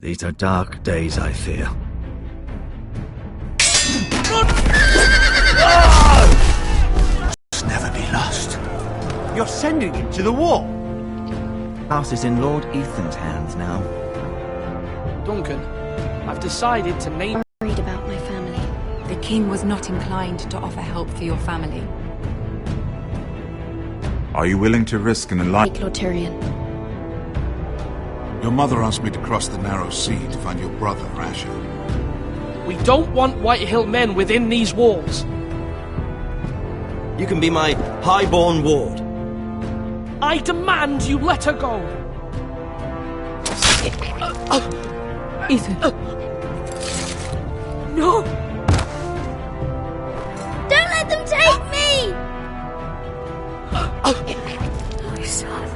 These are dark days, I fear. Must never be lost. You're sending him to the war. House is in Lord Ethan's hands now. Duncan, I've decided to name... I'm worried about my family. The king was not inclined to offer help for your family. Are you willing to risk an alliance? Lord Tyrion. Your mother asked me to cross the narrow sea to find your brother, Asher. We don't want Whitehill men within these walls. You can be my highborn ward. I demand you let her go. Ethan. No! Don't let them take me! My son.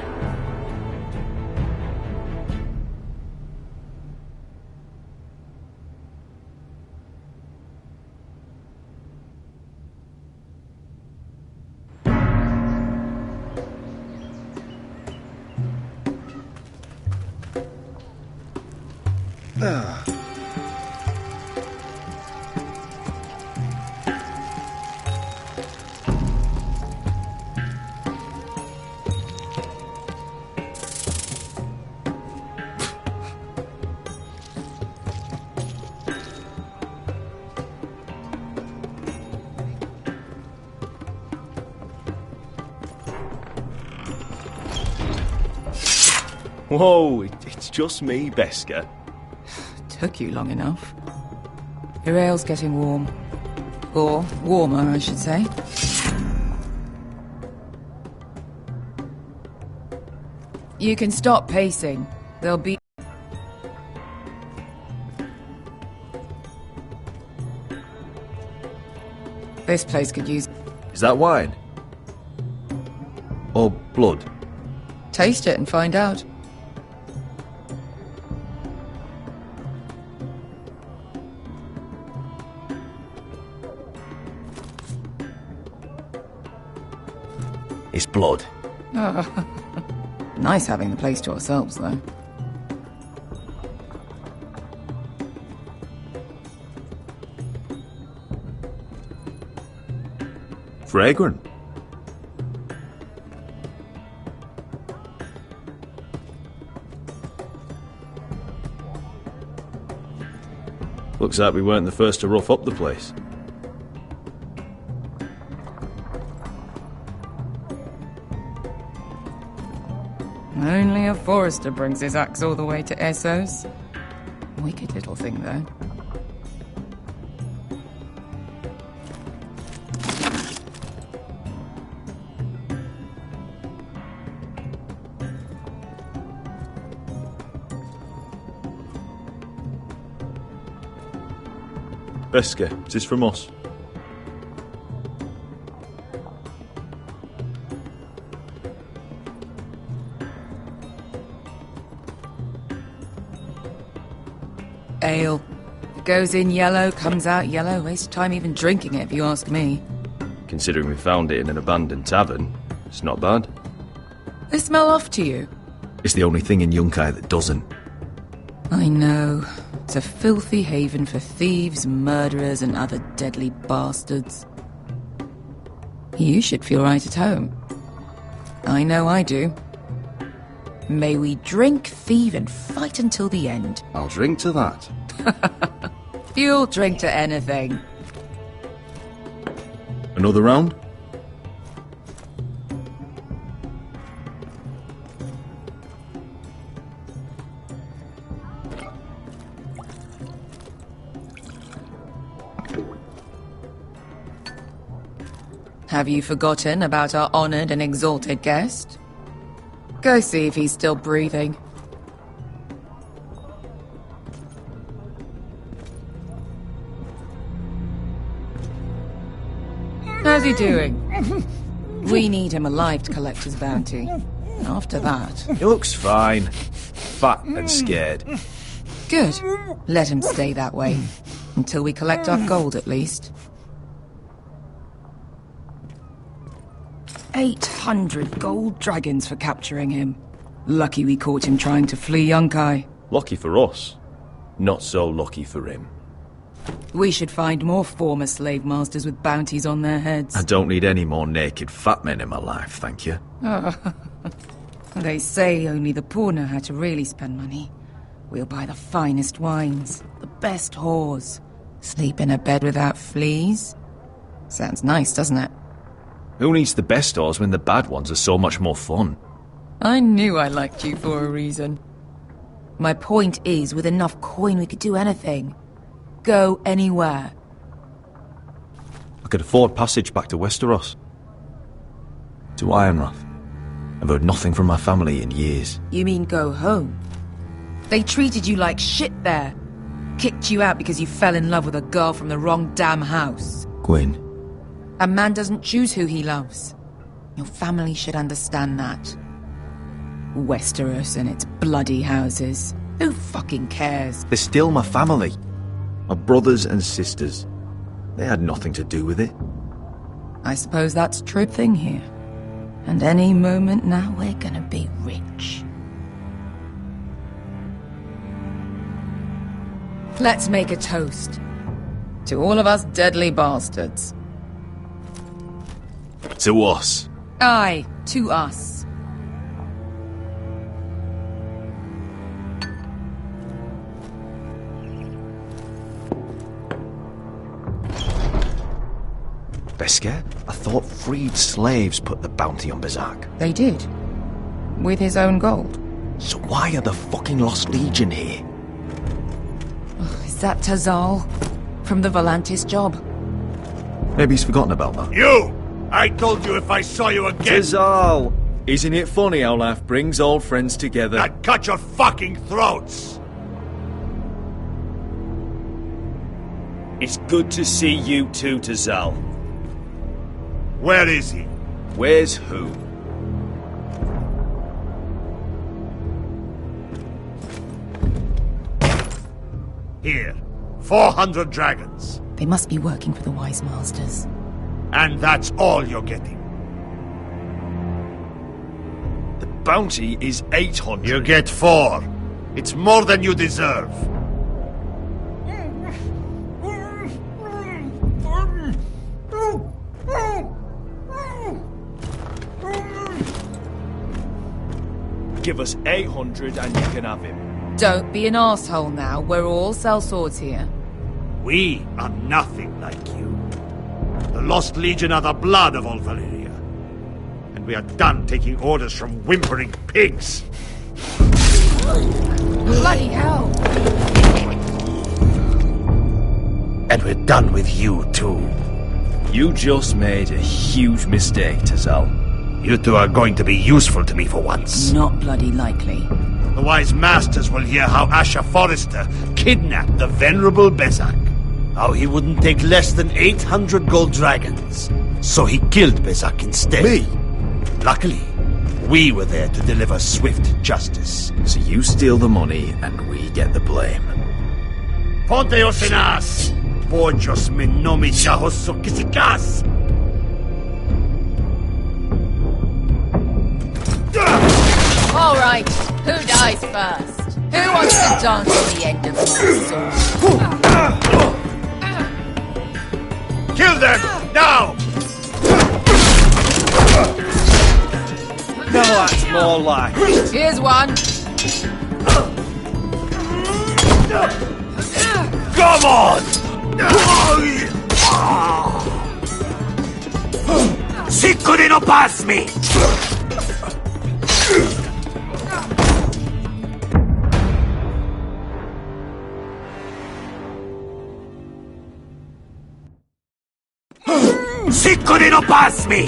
Whoa, it's just me, Beska. Took you long enough. Your ale's getting warm. Or warmer, I should say. You can stop pacing. There'll be... This place could use... Is that wine? Or blood? Taste it and find out. It's blood. Nice having the place to ourselves, though. Fragrant. Looks like we weren't the first to rough up the place. Only a forester brings his axe all the way to Essos. Wicked little thing, though. Beska, is this from us? Ale. It goes in yellow, comes out yellow. Waste time even drinking it, if you ask me. Considering we found it in an abandoned tavern, it's not bad. They smell off to you. It's the only thing in Yunkai that doesn't. I know. It's a filthy haven for thieves, murderers, and other deadly bastards. You should feel right at home. I know I do. May we drink, thieve, and fight until the end. I'll drink to that. You'll drink to anything. Another round? Have you forgotten about our honoured and exalted guest? Go see if he's still breathing. How's he doing? We need him alive to collect his bounty. After that... He looks fine. Fat and scared. Good. Let him stay that way. Until we collect our gold, at least. 800 gold dragons for capturing him. Lucky we caught him trying to flee Yunkai. Lucky for us. Not so lucky for him. We should find more former slave masters with bounties on their heads. I don't need any more naked fat men in my life, thank you. They say only the poor know how to really spend money. We'll buy the finest wines, the best whores, sleep in a bed without fleas. Sounds nice, doesn't it? Who needs the best whores when the bad ones are so much more fun? I knew I liked you for a reason. My point is, with enough coin we could do anything. Go anywhere. I could afford passage back to Westeros. To Ironrath. I've heard nothing from my family in years. You mean go home? They treated you like shit there. Kicked you out because you fell in love with a girl from the wrong damn house. Gwyn. A man doesn't choose who he loves. Your family should understand that. Westeros and its bloody houses. Who fucking cares? They're still my family. My brothers and sisters. They had nothing to do with it. I suppose that's a true thing here. And any moment now we're gonna be rich. Let's make a toast. To all of us deadly bastards. To us. Aye, to us. Beskar? I thought freed slaves put the bounty on Berserk. They did. With his own gold. So why are the fucking Lost Legion here? Is that Tazal? From the Volantis job? Maybe he's forgotten about that. You! I told you if I saw you again... Tazal! Isn't it funny how life brings old friends together? I'd cut your fucking throats! It's good to see you too, Tazal. Where is he? Where's who? Here. 400 dragons. They must be working for the Wise Masters. And that's all you're getting. The bounty is 800. You get 4. It's more than you deserve. Give us 800 and you can have him. Don't be an asshole now. We're all sellswords here. We are nothing like you. The Lost Legion are the blood of all Valyria. And we are done taking orders from whimpering pigs. Bloody hell! And we're done with you, too. You just made a huge mistake, Tazal. You two are going to be useful to me for once. Not bloody likely. The Wise Masters will hear how Asher Forrester kidnapped the venerable Bezak. How he wouldn't take less than 800 gold dragons. So he killed Bezak instead. Me? Luckily, we were there to deliver swift justice. So you steal the money and we get the blame. Ponteos en as! Pojos me nomi chahoso kisikas! All right, who dies first? Who wants to dance on the end of my sword? Kill them! Now! No, that's more like it. Here's one. Come on! Si couldn't pass me! Si couldn't pass me!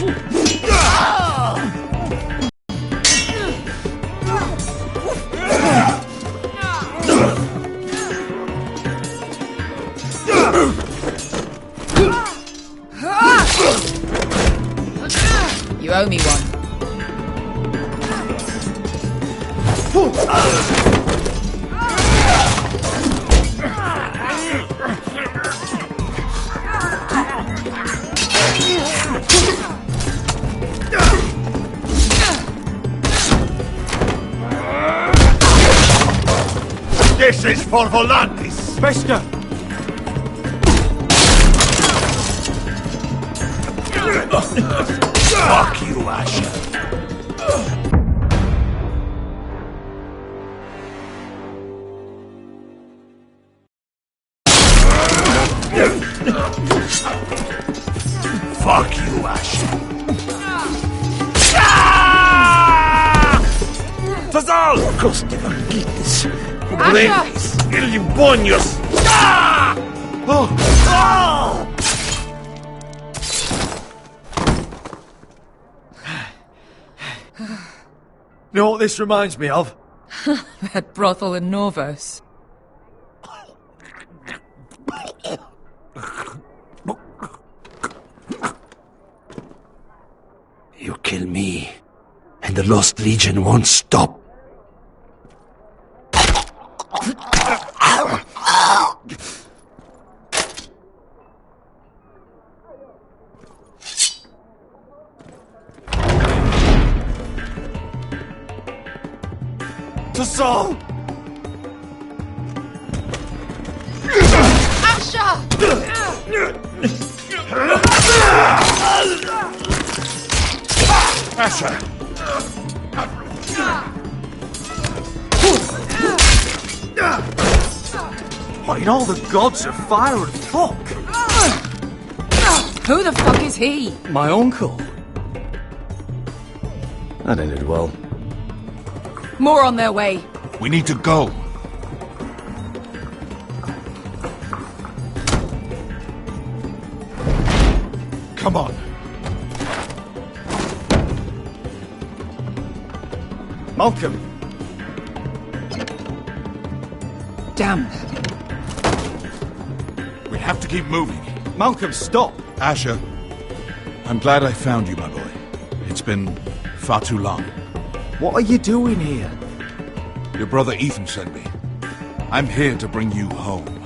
You owe me one. This This is for Volantis! Bester! Fuck you, Asher. Fuck you, Asher. Tazal! Kostivangitis. Brevis. Ilibonius. You know what this reminds me of? That brothel in Norvos. You kill me, and the Lost Legion won't stop. Tazal! Asher! What in all the gods of fire and fuck? Who the fuck is he? My uncle. That ended well. More on their way. We need to go. Come on. Malcolm! Damn. We have to keep moving. Malcolm, stop! Asher, I'm glad I found you, my boy. It's been far too long. What are you doing here? Your brother Ethan sent me. I'm here to bring you home.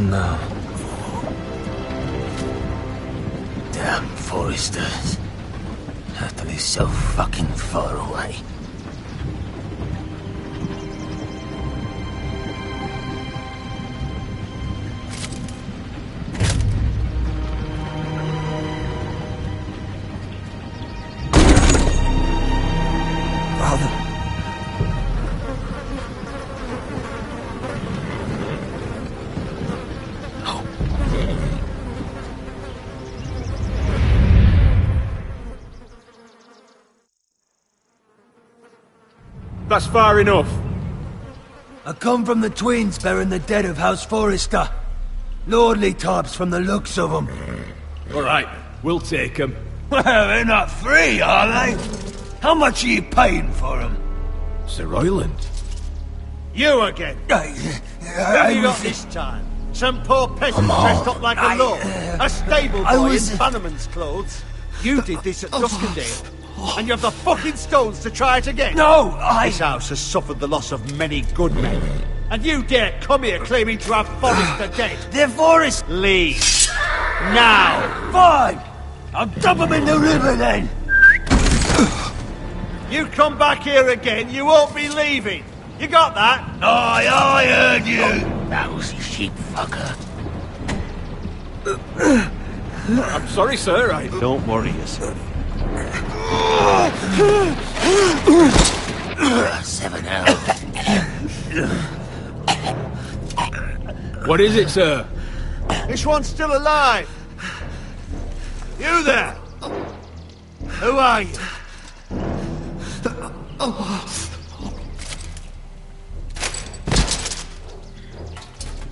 now. Damn foresters. Have to be so fucking far away. Father. That's far enough. I come from the twins bearing the dead of House Forrester. Lordly tops from the looks of them. All right, we'll take them. Well, they're not free, are they? How much are you paying for them? Sir Royland. You again. Who have you got this time? Some poor peasant dressed up like a lord. A stable boy in Bannerman's clothes. You did this at Duskendale. And you have the fucking stones to try it again? No, This house has suffered the loss of many good men. And you dare come here claiming to have Forrester dead? They're Forrest. Leave. Now. Fine. I'll dump them in the river then. You come back here again, you won't be leaving. You got that? I heard you. Lousy sheep fucker. I'm sorry, sir. Don't worry yourself. 7 hours. What is it, sir? This one's still alive. You there? Who are you?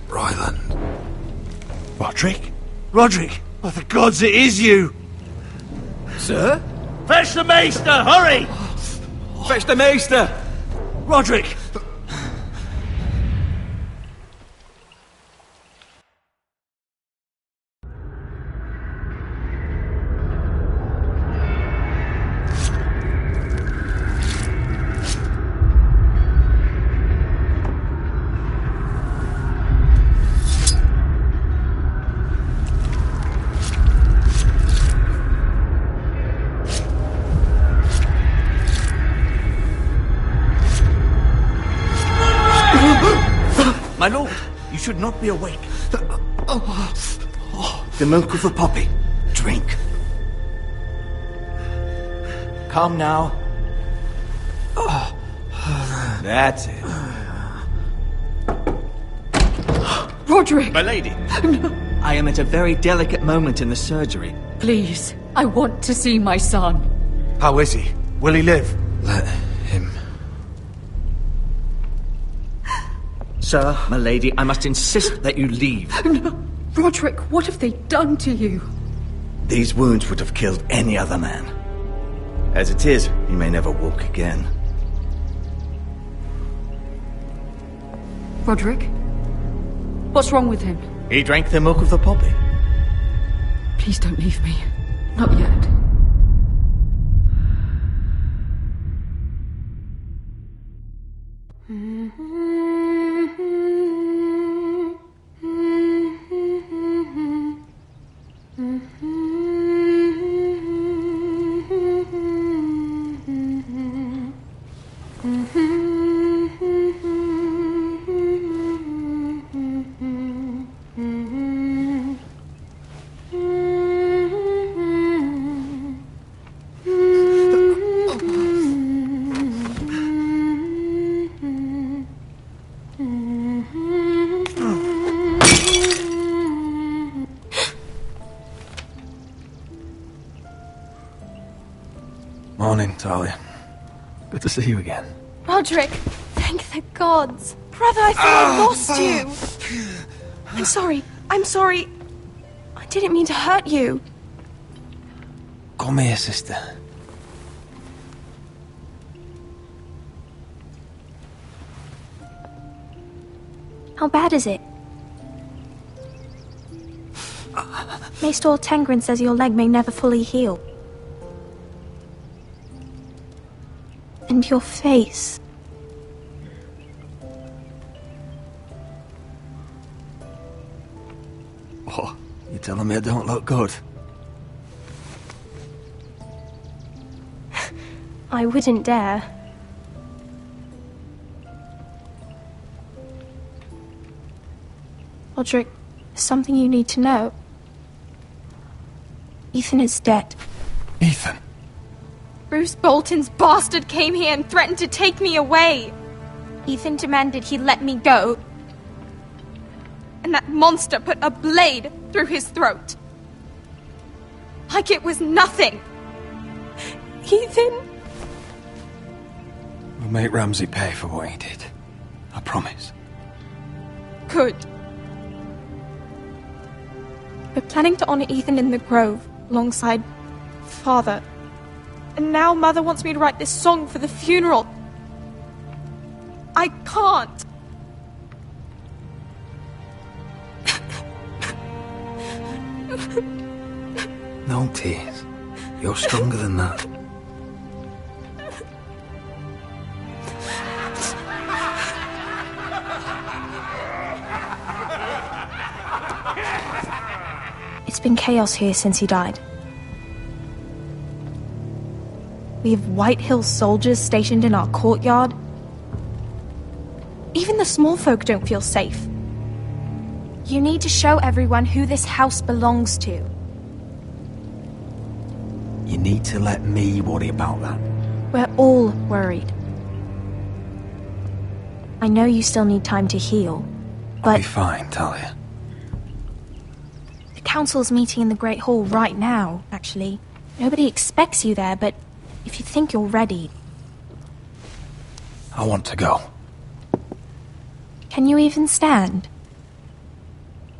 Royland. Roderick? Roderick! Oh, the gods, it is you! Sir? Fetch the maester, hurry! Fetch the maester! Roderick! My lord, you should not be awake. The milk of the poppy. Drink. Calm now. That's it. Roderick! My lady. I am at a very delicate moment in the surgery. Please, I want to see my son. How is he? Will he live? Let him. Sir, my lady, I must insist that you leave. No. Roderick, what have they done to you? These wounds would have killed any other man. As it is, he may never walk again. Roderick? What's wrong with him? He drank the milk of the poppy. Please don't leave me. Not yet. Morning, Talia. Good to see you again. Roderick, thank the gods. Brother, I thought I lost you. I'm sorry. I didn't mean to hurt you. Come here, sister. How bad is it? Maester Tengrin says your leg may never fully heal. And your face. What? You telling me I don't look good? I wouldn't dare. Roderick, there's something you need to know. Ethan is dead. Ethan? Bruce Bolton's bastard came here and threatened to take me away. Ethan demanded he let me go. And that monster put a blade through his throat. Like it was nothing. Ethan... We'll make Ramsay pay for what he did. I promise. Good. We're planning to honor Ethan in the Grove, alongside Father. And now Mother wants me to write this song for the funeral. I can't. No tears. You're stronger than that. It's been chaos here since he died. We have White Hill soldiers stationed in our courtyard. Even the small folk don't feel safe. You need to show everyone who this house belongs to. You need to let me worry about that. We're all worried. I know you still need time to heal, but... I'll be fine, Talia. The council's meeting in the Great Hall right now, actually. Nobody expects you there, but if you think you're ready... I want to go. Can you even stand?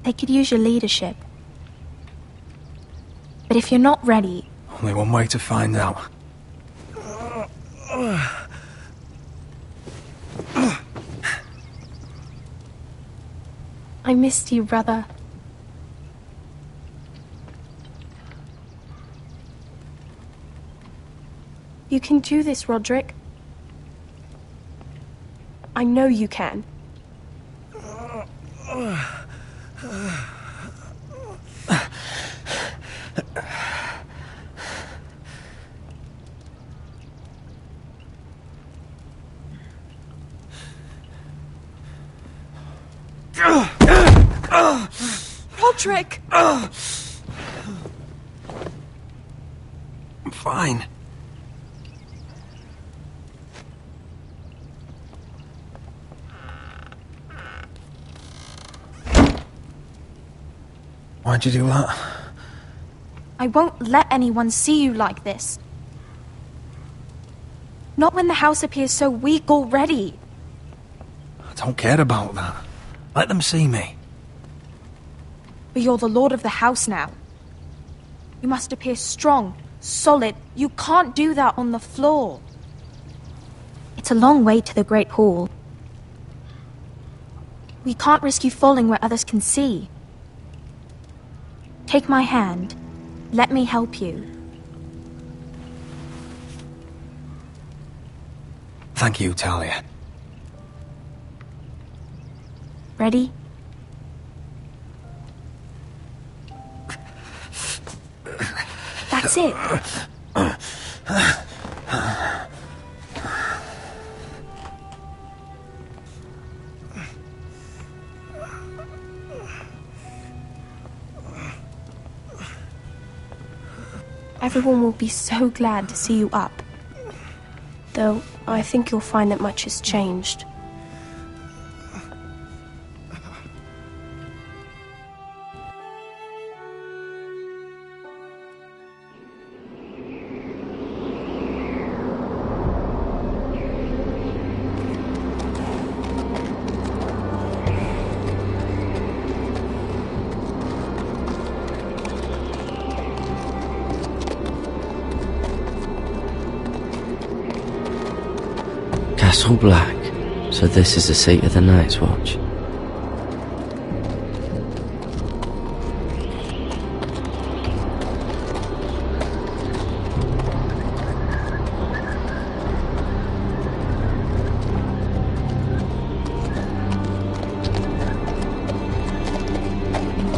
They could use your leadership. But if you're not ready... Only one way to find out. I missed you, brother. You can do this, Roderick. I know you can. Roderick! I'm fine. Why'd you do that? I won't let anyone see you like this. Not when the house appears so weak already. I don't care about that. Let them see me. But you're the lord of the house now. You must appear strong, solid. You can't do that on the floor. It's a long way to the Great Hall. We can't risk you falling where others can see. Take my hand. Let me help you. Thank you, Talia. Ready? That's it. Everyone will be so glad to see you up. Though, I think you'll find that much has changed. Castle Black. So this is the seat of the Night's Watch.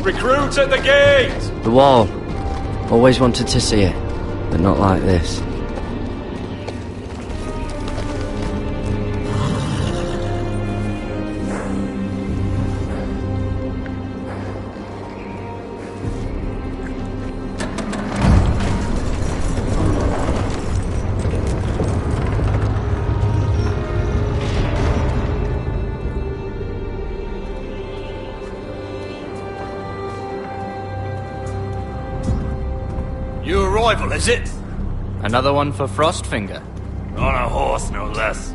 Recruits at the gate! The wall. Always wanted to see it, but not like this. New arrival, is it? Another one for Frostfinger. On a horse, no less.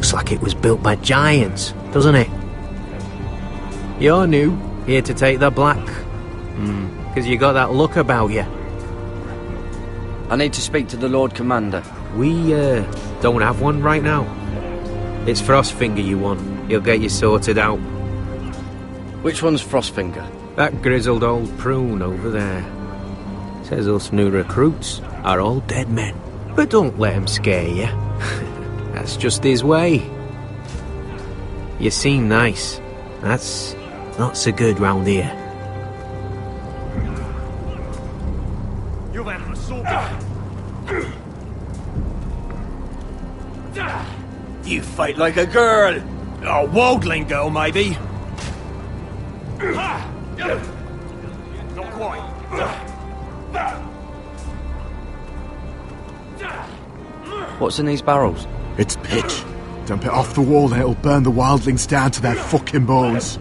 Looks like it was built by giants, doesn't it? You're new, here to take the black. Because you got that look about you. I need to speak to the Lord Commander. We, don't have one right now. It's Frostfinger you want. He'll get you sorted out. Which one's Frostfinger? That grizzled old prune over there. Says us new recruits are all dead men. But don't let him scare you. That's just his way. You seem nice. That's not so good round here. You've had an assault. You fight like a girl. A wildling girl, maybe. Not quite. What's in these barrels? It's pitch. Dump it off the wall and it'll burn the wildlings down to their fucking bones.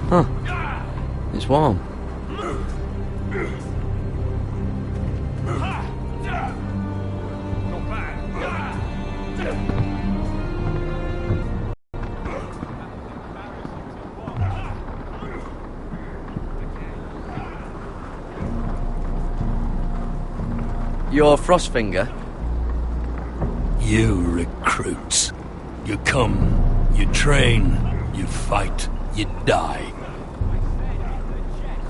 Huh. It's warm. You're Frostfinger? You recruits. You come, you train, you fight, you die.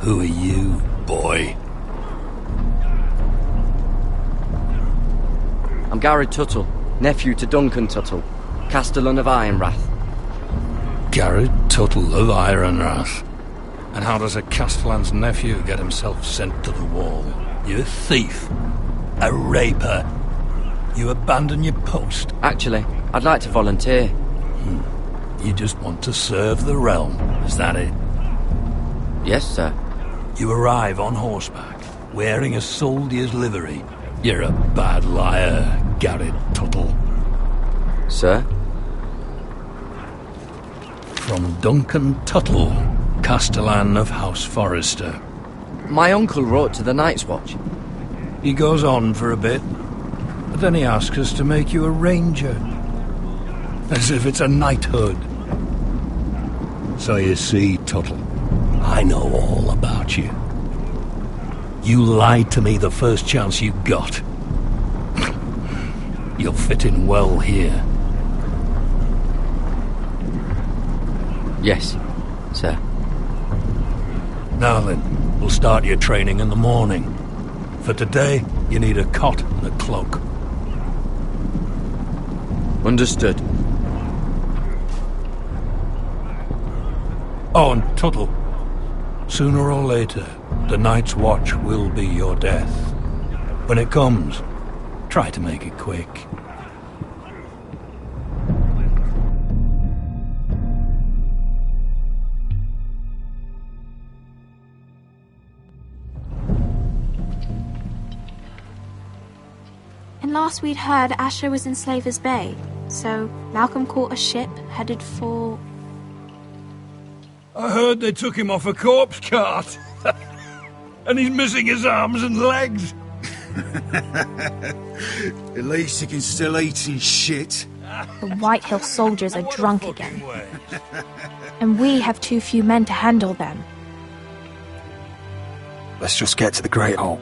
Who are you, boy? I'm Gary Tuttle, nephew to Duncan Tuttle, Castellan of Ironrath. Garrett Tuttle of Ironrath. And how does a Castellan's nephew get himself sent to the wall? You thief. A raper. You abandon your post. Actually, I'd like to volunteer. You just want to serve the realm, is that it? Yes, sir. You arrive on horseback, wearing a soldier's livery. You're a bad liar, Garrett Tuttle. Sir? From Duncan Tuttle, Castellan of House Forrester. My uncle wrote to the Night's Watch. He goes on for a bit, but then he asks us to make you a ranger. As if it's a knighthood. So you see, Tuttle, I know all about you. You lied to me the first chance you got. You'll fit in well here. Yes, sir. Now then, we'll start your training in the morning. For today, you need a cot and a cloak. Understood. Oh, and Tuttle. Sooner or later, the Night's Watch will be your death. When it comes, try to make it quick. And last we'd heard, Asher was in Slaver's Bay, so Malcolm caught a ship headed for... I heard they took him off a corpse cart. And he's missing his arms and legs. At least he can still eat and shit. The White Hill soldiers are drunk again. And we have too few men to handle them. Let's just get to the Great Hall.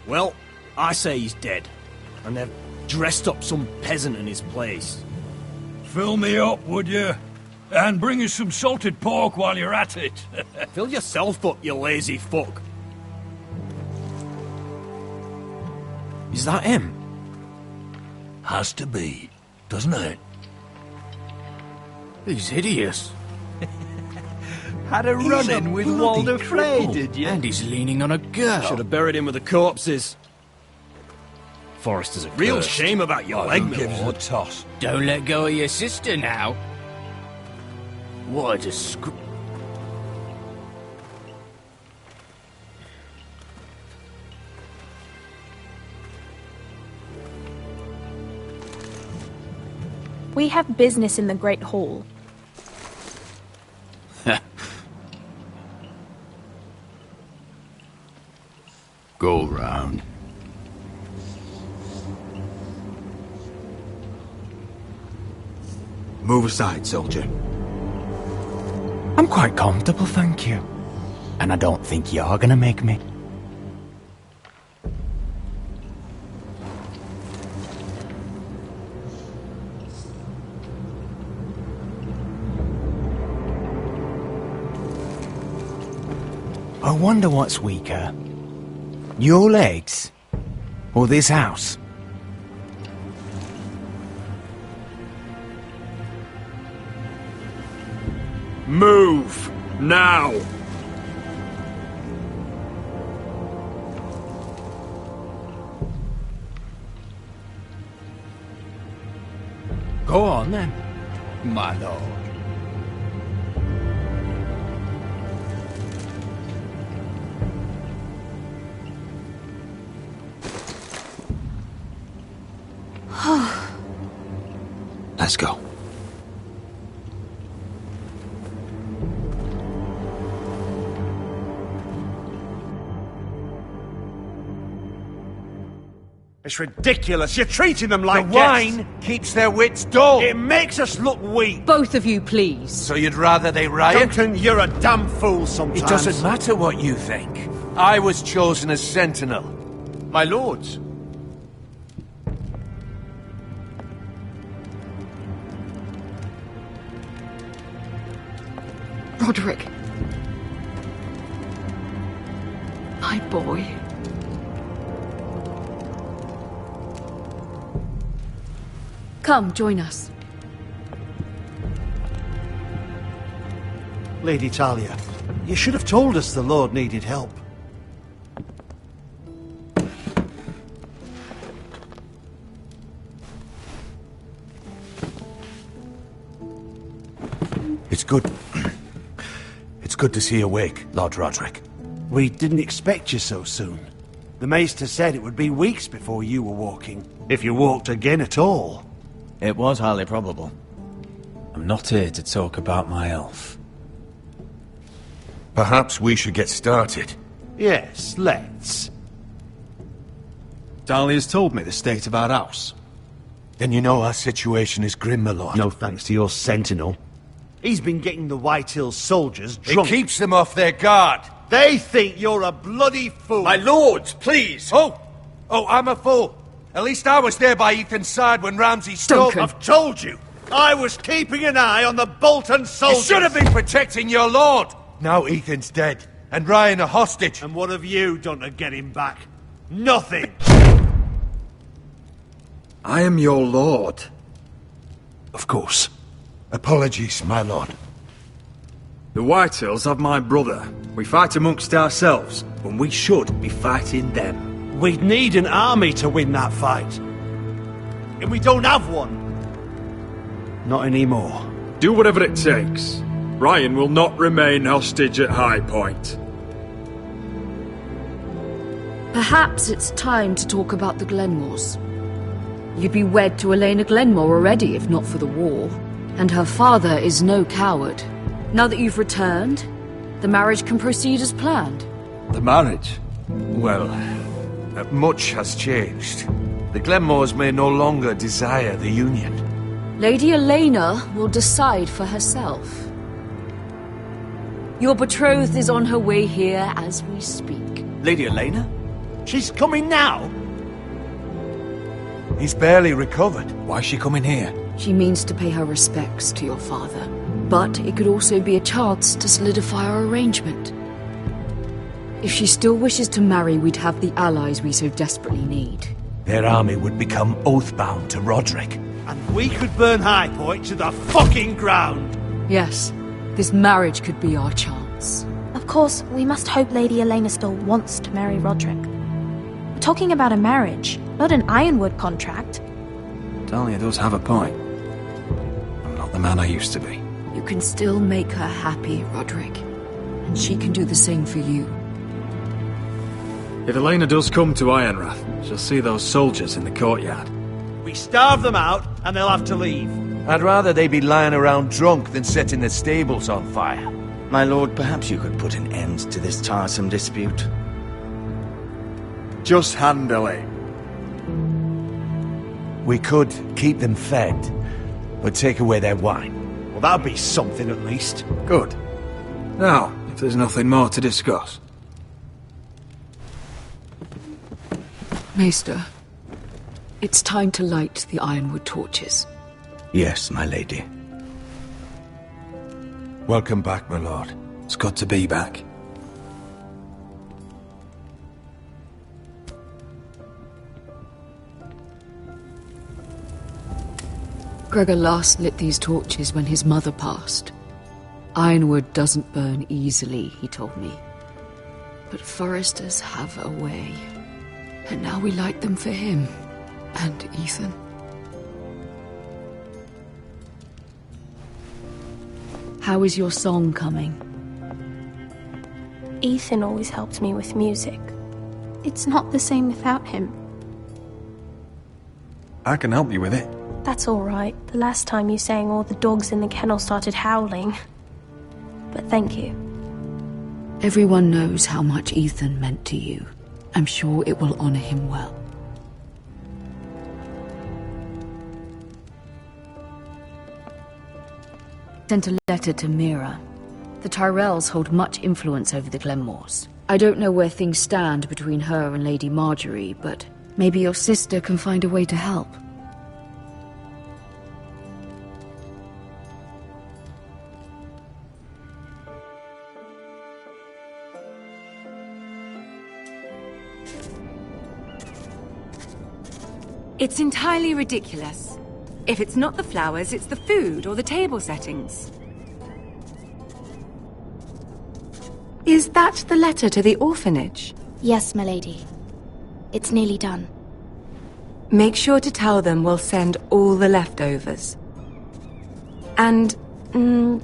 Well, I say he's dead. And they've dressed up some peasant in his place. Fill me up, would you? And bring us some salted pork while you're at it. Fill yourself up, you lazy fuck. Is that him? Has to be, doesn't it? He's hideous. Had a run-in with Walder Frey, did you? And he's leaning on a girl. Should have buried him with the corpses. Forrester's a real shame about your leg, my lord. Toss. Don't let go of your sister now. What a disgrace. We have business in the Great Hall. Go round. Move aside, soldier. I'm quite comfortable, thank you. And I don't think you're gonna make me. I wonder what's weaker. Your legs? Or this house? Move! Now! Go on then, my lord. Let's go. It's ridiculous. You're treating them like The wine keeps their wits dull. It makes us look weak. Both of you, please. So you'd rather they riot? Duncan, you're a damn fool sometimes. It doesn't matter what you think. I was chosen as sentinel. My lords. Roderick. My boy. Come, join us. Lady Talia, you should have told us the Lord needed help. It's good. It's good to see you awake, Lord Roderick. We didn't expect you so soon. The Maester said it would be weeks before you were walking, if you walked again at all. It was highly probable. I'm not here to talk about my elf. Perhaps we should get started. Yes, let's. Dahlia's told me the state of our house. Then you know our situation is grim, my lord. No thanks to your sentinel. He's been getting the White Hills soldiers drunk. It keeps them off their guard. They think you're a bloody fool. My lords, please! Oh, I'm a fool. At least I was there by Ethan's side when Ramsay stole... I've told you. I was keeping an eye on the Bolton soldiers. You should have been protecting your lord. Now Ethan's dead, and Ryan a hostage. And what have you done to get him back? Nothing. I am your lord. Of course. Apologies, my lord. The Whitehills have my brother. We fight amongst ourselves, when we should be fighting them. We'd need an army to win that fight. And we don't have one. Not anymore. Do whatever it takes. Ryan will not remain hostage at High Point. Perhaps it's time to talk about the Glenmores. You'd be wed to Elena Glenmore already if not for the war. And her father is no coward. Now that you've returned, the marriage can proceed as planned. The marriage? Well, much has changed. The Glenmores may no longer desire the union. Lady Elena will decide for herself. Your betrothed is on her way here as we speak. Lady Elena? She's coming now? He's barely recovered. Why's she coming here? She means to pay her respects to your father. But it could also be a chance to solidify our arrangement. If she still wishes to marry, we'd have the allies we so desperately need. Their army would become oath-bound to Roderick. And we could burn High Point to the fucking ground! Yes, this marriage could be our chance. Of course, we must hope Lady Elena still wants to marry Roderick. We're talking about a marriage, not an Ironwood contract. Dahlia does have a point. I'm not the man I used to be. You can still make her happy, Roderick. And she can do the same for you. If Elena does come to Ironrath, she'll see those soldiers in the courtyard. We starve them out, and they'll have to leave. I'd rather they be lying around drunk than setting the stables on fire. My lord, perhaps you could put an end to this tiresome dispute. Just handle it. We could keep them fed, but take away their wine. Well, that'd be something at least. Good. Now, if there's nothing more to discuss. Maester, it's time to light the ironwood torches. Yes, my lady. Welcome back, my lord. It's good to be back. Gregor last lit these torches when his mother passed. Ironwood doesn't burn easily, he told me. But foresters have a way. And now we light them for him. And Ethan. How is your song coming? Ethan always helps me with music. It's not the same without him. I can help you with it. That's all right. The last time you sang, all the dogs in the kennel started howling. But thank you. Everyone knows how much Ethan meant to you. I'm sure it will honor him well. Sent a letter to Mira. The Tyrells hold much influence over the Glenmores. I don't know where things stand between her and Lady Marjorie, but maybe your sister can find a way to help. It's entirely ridiculous. If it's not the flowers, it's the food or the table settings. Is that the letter to the orphanage? Yes, my lady. It's nearly done. Make sure to tell them we'll send all the leftovers. And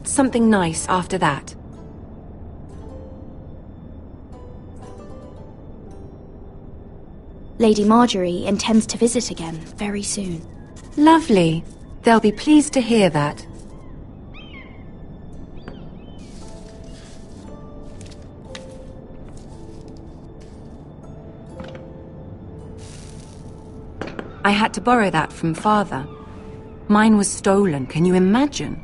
something nice after that. Lady Marjorie intends to visit again very soon. Lovely. They'll be pleased to hear that. I had to borrow that from Father. Mine was stolen, can you imagine?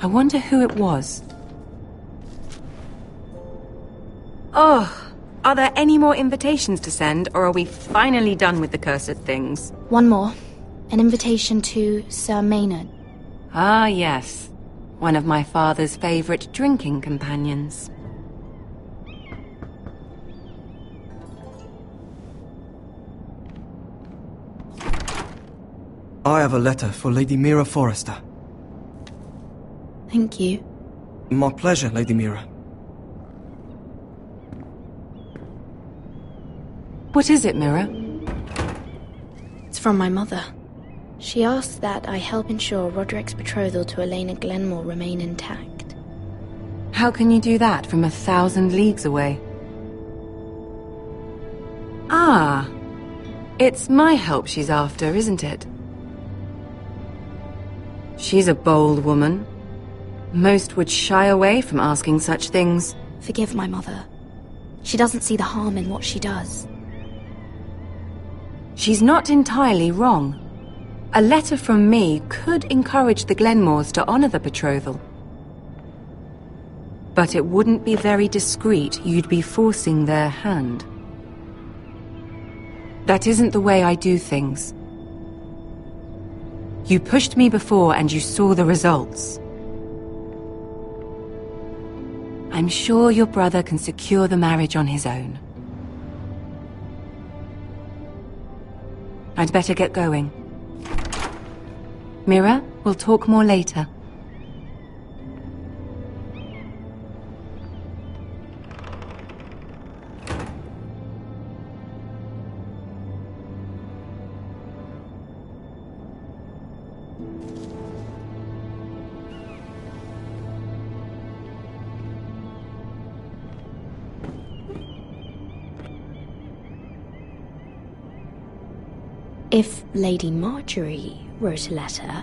I wonder who it was. Oh, are there any more invitations to send, or are we finally done with the cursed things? One more. An invitation to Sir Maynard. Ah, yes. One of my father's favorite drinking companions. I have a letter for Lady Mira Forrester. Thank you. My pleasure, Lady Mira. What is it, Mira? It's from my mother. She asks that I help ensure Roderick's betrothal to Elena Glenmore remain intact. How can you do that from 1,000 leagues away? Ah, it's my help she's after, isn't it? She's a bold woman. Most would shy away from asking such things. Forgive my mother. She doesn't see the harm in what she does. She's not entirely wrong. A letter from me could encourage the Glenmores to honor the betrothal. But it wouldn't be very discreet. You'd be forcing their hand. That isn't the way I do things. You pushed me before and you saw the results. I'm sure your brother can secure the marriage on his own. I'd better get going. Mira, we'll talk more later. If Lady Marjorie wrote a letter...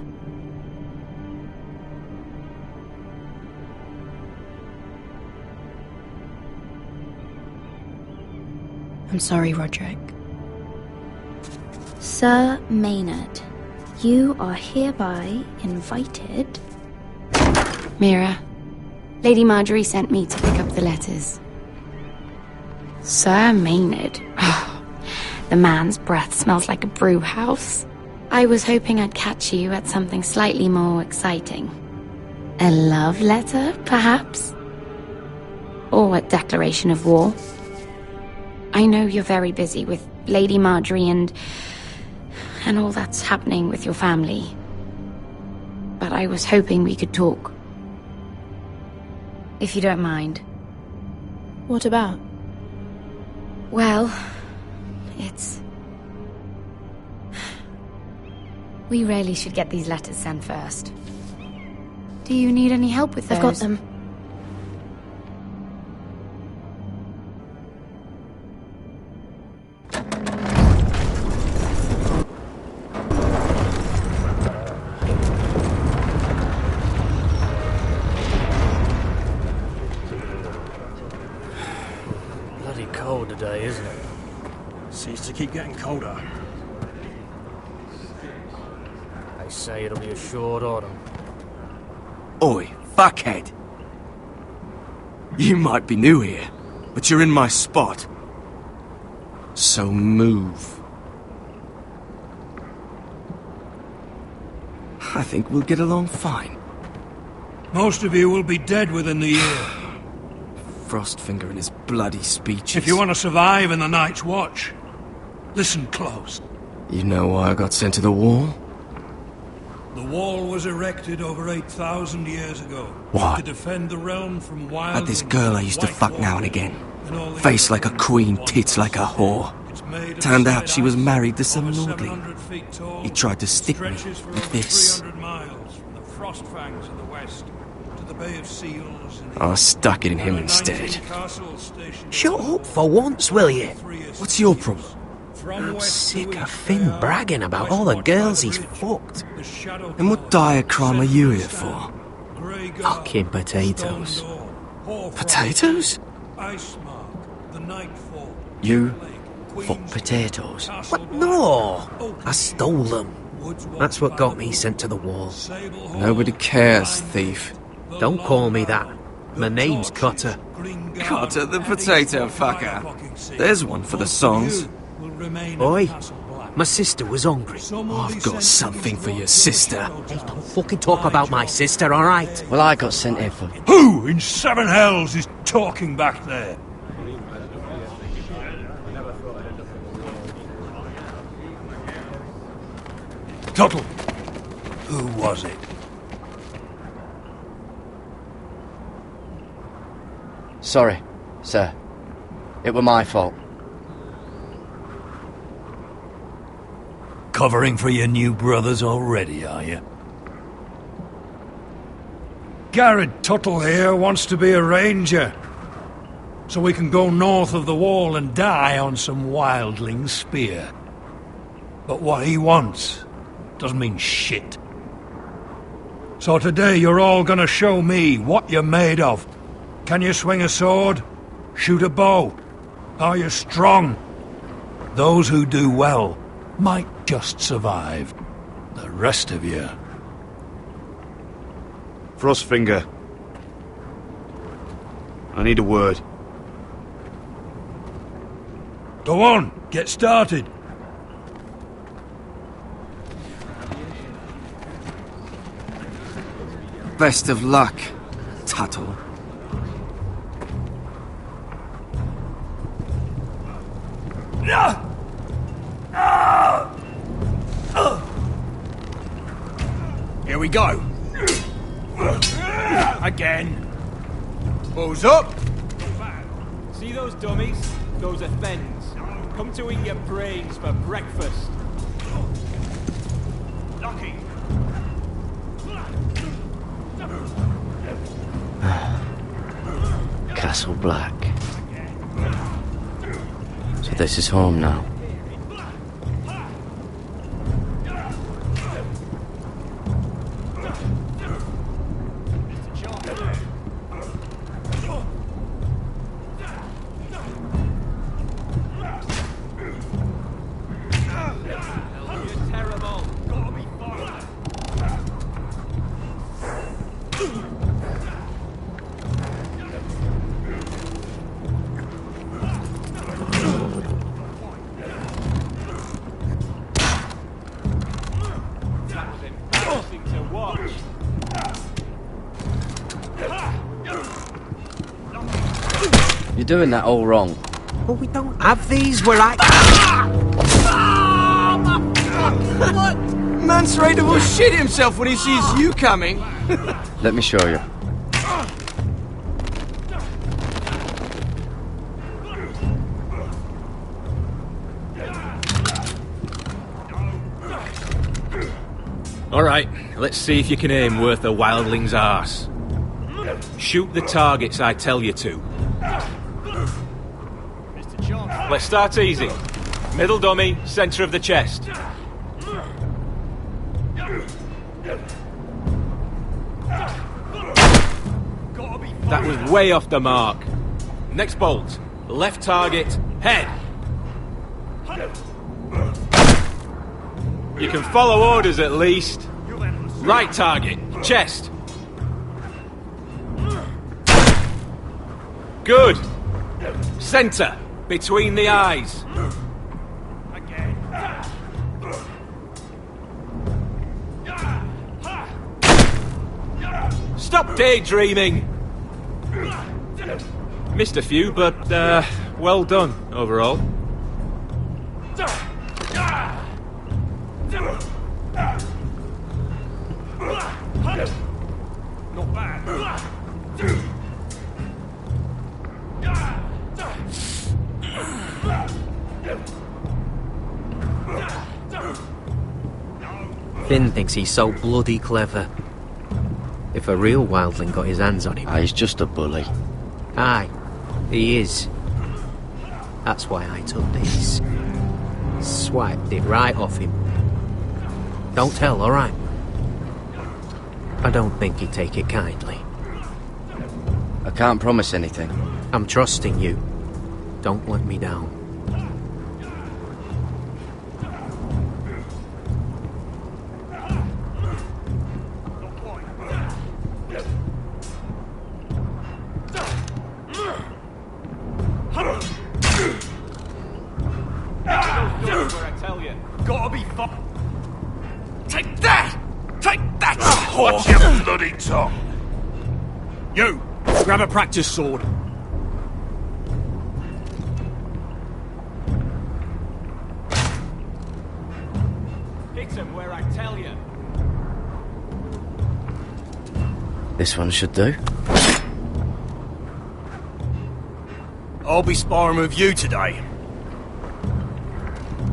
I'm sorry, Roderick. Sir Maynard, you are hereby invited... Mira, Lady Marjorie sent me to pick up the letters. Sir Maynard. Oh, the man's breath smells like a brew house. I was hoping I'd catch you at something slightly more exciting. A love letter, perhaps? Or a declaration of war? I know you're very busy with Lady Marjorie and all that's happening with your family. But I was hoping we could talk. If you don't mind. What about? Well, it's... We really should get these letters sent first. Do you need any help with those? I've got them. Bloody cold today, isn't it? Seems to keep getting colder. They say it'll be a short autumn. Oi, fuckhead! You might be new here, but you're in my spot. So move. I think we'll get along fine. Most of you will be dead within the year. Frostfinger and his bloody speeches. If you want to survive in the Night's Watch, listen close. You know why I got sent to the wall? The wall was erected over 8,000 years ago. Why? To defend the realm from wild... Had this girl I used to fuck now and again. Face like a queen, tits like a whore. Turned out she was married to some lordling. He tried to stick me with this. I stuck it in him instead. Shut up for once, will you? What's your problem? I'm sick of Finn bragging about all the girls he's fucked. And what dire crime are you here for? Fucking potatoes. Potatoes? You fuck potatoes? What? No! I stole them. That's what got me sent to the wall. Nobody cares, thief. Don't call me that. My name's Cutter. Cutter the potato fucker. There's one for the songs. Oi, my sister was hungry. I've got something for your sister. Hey, don't fucking talk about my sister, alright? Well, I got sent here for... Who in seven hells is talking back there? Tuttle, who was it? Sorry, sir. It were my fault. Covering for your new brothers already, are you? Garrett Tuttle here wants to be a ranger. So we can go north of the wall and die on some wildling spear. But what he wants doesn't mean shit. So today you're all gonna show me what you're made of. Can you swing a sword? Shoot a bow? Are you strong? Those who do well might just survive. The rest of you... Frostfinger. I need a word. Go on, get started. Best of luck, Tuttle. Here we go. Again. Balls up. See those dummies? Those are Thens. Come to eat your brains for breakfast. Lucky. Castle Black. So this is home now. You're doing that all wrong. But we don't have these where I... What? Man's ready to shit himself when he sees you coming. Let me show you. Alright, let's see if you can aim worth a wildling's arse. Shoot the targets I tell you to. Let's start easy. Middle dummy, centre of the chest. That was way off the mark. Next bolt. Left target, head. You can follow orders at least. Right target, chest. Good. Centre, between the eyes. Stop daydreaming. Missed a few, but well done overall. Not bad. Finn thinks he's so bloody clever. If a real wildling got his hands on him... He's just a bully. Aye, he is. That's why I took this. Swiped it right off him. Don't tell, alright? I don't think he'd take it kindly. I can't promise anything. I'm trusting you. Don't let me down. Gotta be Take that! Take that! Watch your bloody tongue! You! Grab a practice sword. Hit him where I tell you. This one should do. I'll be sparring with you today.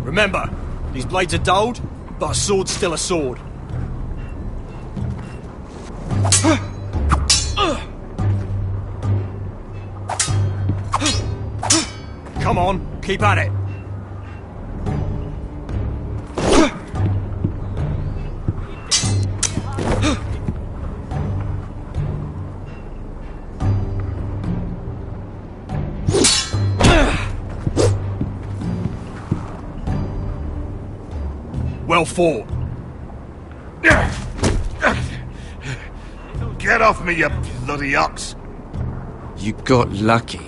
Remember, these blades are dulled, but a sword's still a sword. Come on, keep at it. Well fought. Get off me, you bloody ox! You got lucky.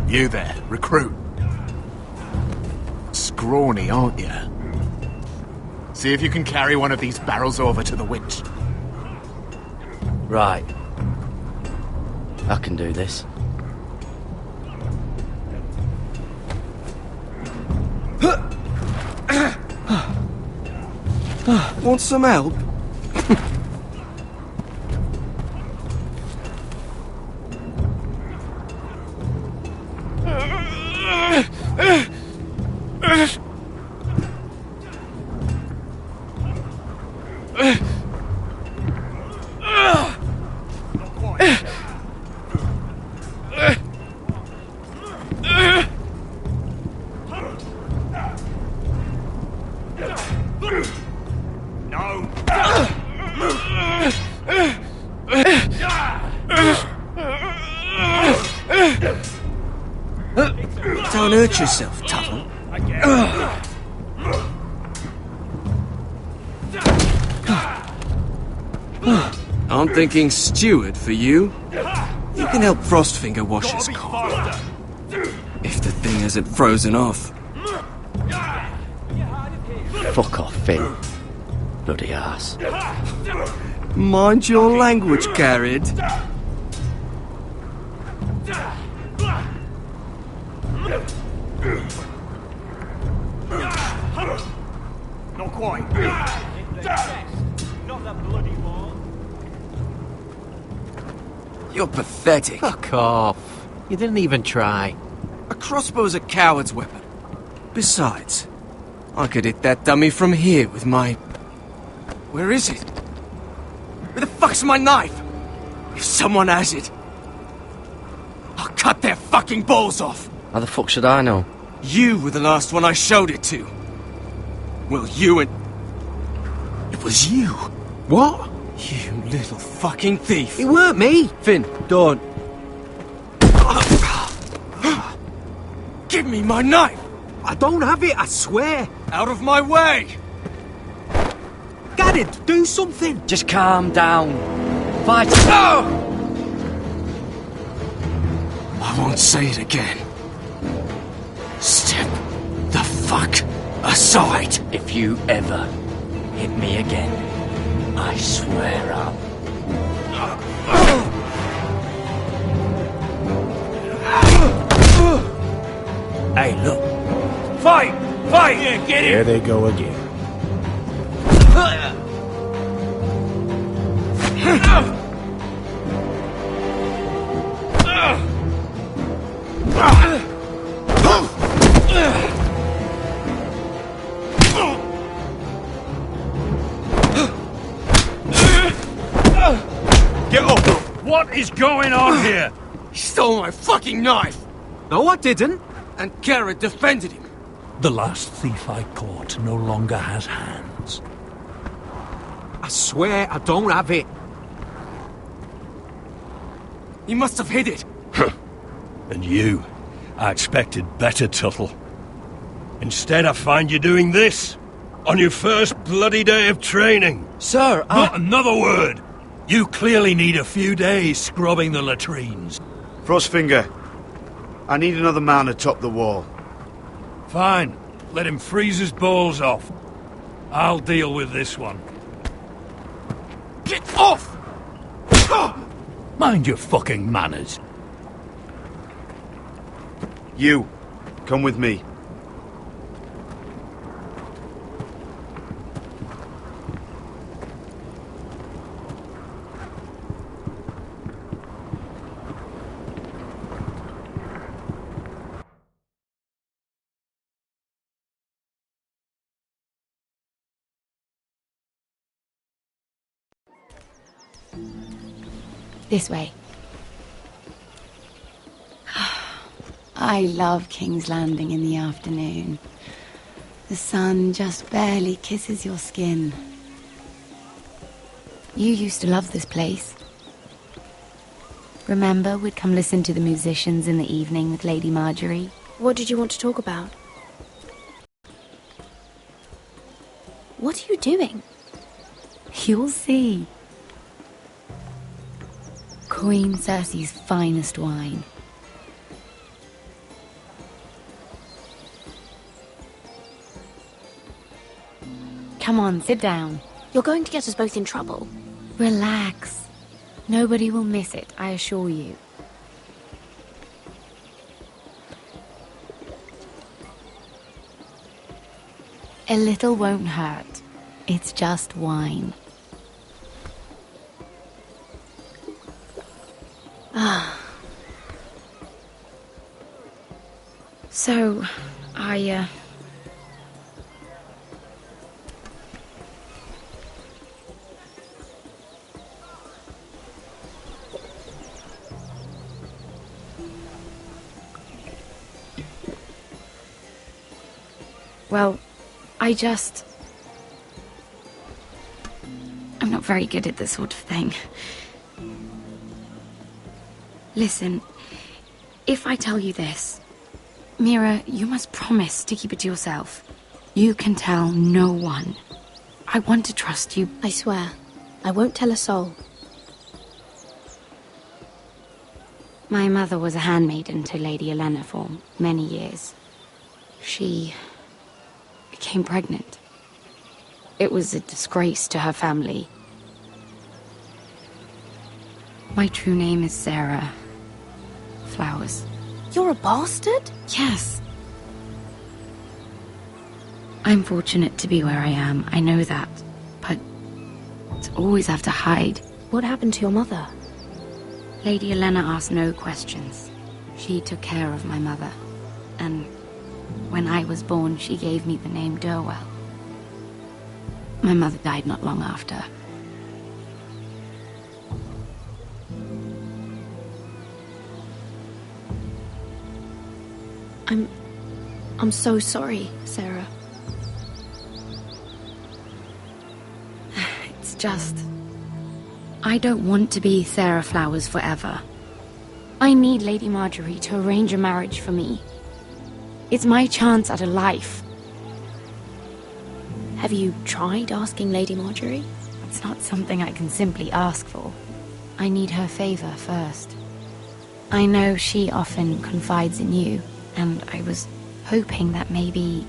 You there, recruit. Scrawny, aren't you? See if you can carry one of these barrels over to the winch. Right. I can do this. Want some help? Don't hurt yourself, Tuttle. I'm thinking steward for you. You can help Frostfinger wash his car. If the thing isn't frozen off. Fuck off, Finn. Bloody ass. Mind your language, Garrett. Not quite. Not that bloody wall. You're pathetic. Fuck off. You didn't even try. A crossbow's a coward's weapon. Besides, I could hit that dummy from here with my... Where is it? Where the fuck's my knife? If someone has it, I'll cut their fucking balls off. How the fuck should I know? You were the last one I showed it to. Well, you and... It was you. What? You little fucking thief. It weren't me. Finn, don't. Give me my knife. I don't have it, I swear. Out of my way. Garrett, do something. Just calm down. Fight. Oh! I won't say it again. Step the fuck aside. If you ever hit me again, I swear I'll... Hey, look. Fight! Fight! Yeah, get it! There they go again. Get up! What is going on here? He stole my fucking knife! No, I didn't. And Garrett defended him. The last thief I caught no longer has hands. I swear I don't have it. He must have hid it. And you, I expected better, Tuttle. Instead, I find you doing this on your first bloody day of training. Sir, Not another word. You clearly need a few days scrubbing the latrines. Frostfinger, I need another man atop the wall. Fine. Let him freeze his balls off. I'll deal with this one. Get off! Mind your fucking manners. You, come with me. This way. I love King's Landing in the afternoon. The sun just barely kisses your skin. You used to love this place. Remember, we'd come listen to the musicians in the evening with Lady Marjorie? What did you want to talk about? What are you doing? You'll see. Queen Cersei's finest wine. Come on, sit down. You're going to get us both in trouble. Relax. Nobody will miss it, I assure you. A little won't hurt. It's just wine. Ah. So, Well, I'm not very good at this sort of thing. Listen, if I tell you this, Mira, you must promise to keep it to yourself. You can tell no one. I want to trust you. I swear, I won't tell a soul. My mother was a handmaiden to Lady Elena for many years. She became pregnant. It was a disgrace to her family. My true name is Sarah Flowers. You're a bastard? Yes. I'm fortunate to be where I am, I know that. But to always have to hide. What happened to your mother? Lady Elena asked no questions. She took care of my mother. And when I was born, she gave me the name Durwell. My mother died not long after. I'm so sorry, Sarah. It's just... I don't want to be Sarah Flowers forever. I need Lady Marjorie to arrange a marriage for me. It's my chance at a life. Have you tried asking Lady Marjorie? It's not something I can simply ask for. I need her favor first. I know she often confides in you, and I was hoping that maybe...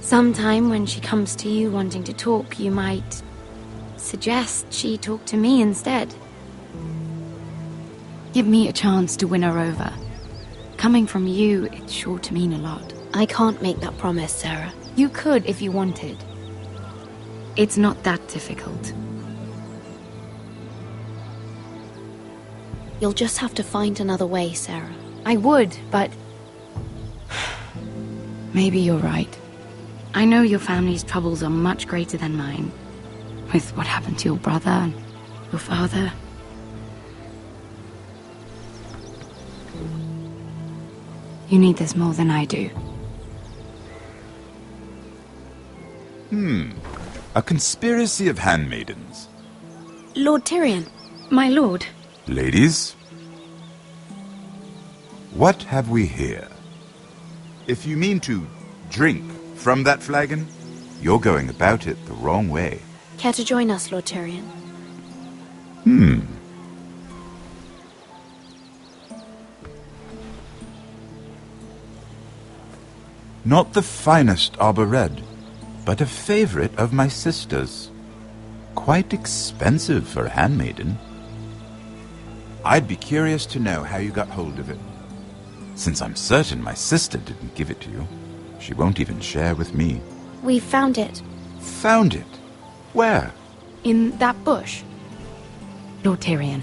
sometime when she comes to you wanting to talk, you might suggest she talk to me instead. Give me a chance to win her over. Coming from you, it's sure to mean a lot. I can't make that promise, Sarah. You could if you wanted. It's not that difficult. You'll just have to find another way, Sarah. I would, but... maybe you're right. I know your family's troubles are much greater than mine. With what happened to your brother and your father. You need this more than I do. A conspiracy of handmaidens. Lord Tyrion. My lord. Ladies, what have we here? If you mean to drink from that flagon, you're going about it the wrong way. Care to join us, Lord Tyrion? Not the finest arbor red, but a favorite of my sister's. Quite expensive for a handmaiden. I'd be curious to know how you got hold of it. Since I'm certain my sister didn't give it to you, she won't even share with me. We found it. Found it? Where? In that bush. Lord Tyrion.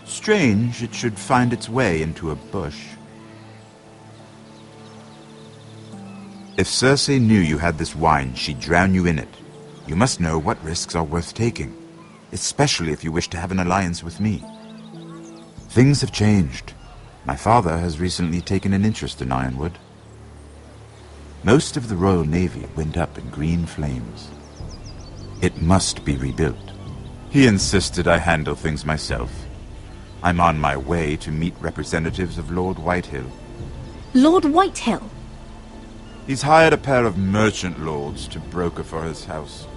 Strange it should find its way into a bush. If Cersei knew you had this wine, she'd drown you in it. You must know what risks are worth taking, especially if you wish to have an alliance with me. Things have changed. My father has recently taken an interest in Ironwood. Most of the Royal Navy went up in green flames. It must be rebuilt. He insisted I handle things myself. I'm on my way to meet representatives of Lord Whitehill. Lord Whitehill? He's hired a pair of merchant lords to broker for his house.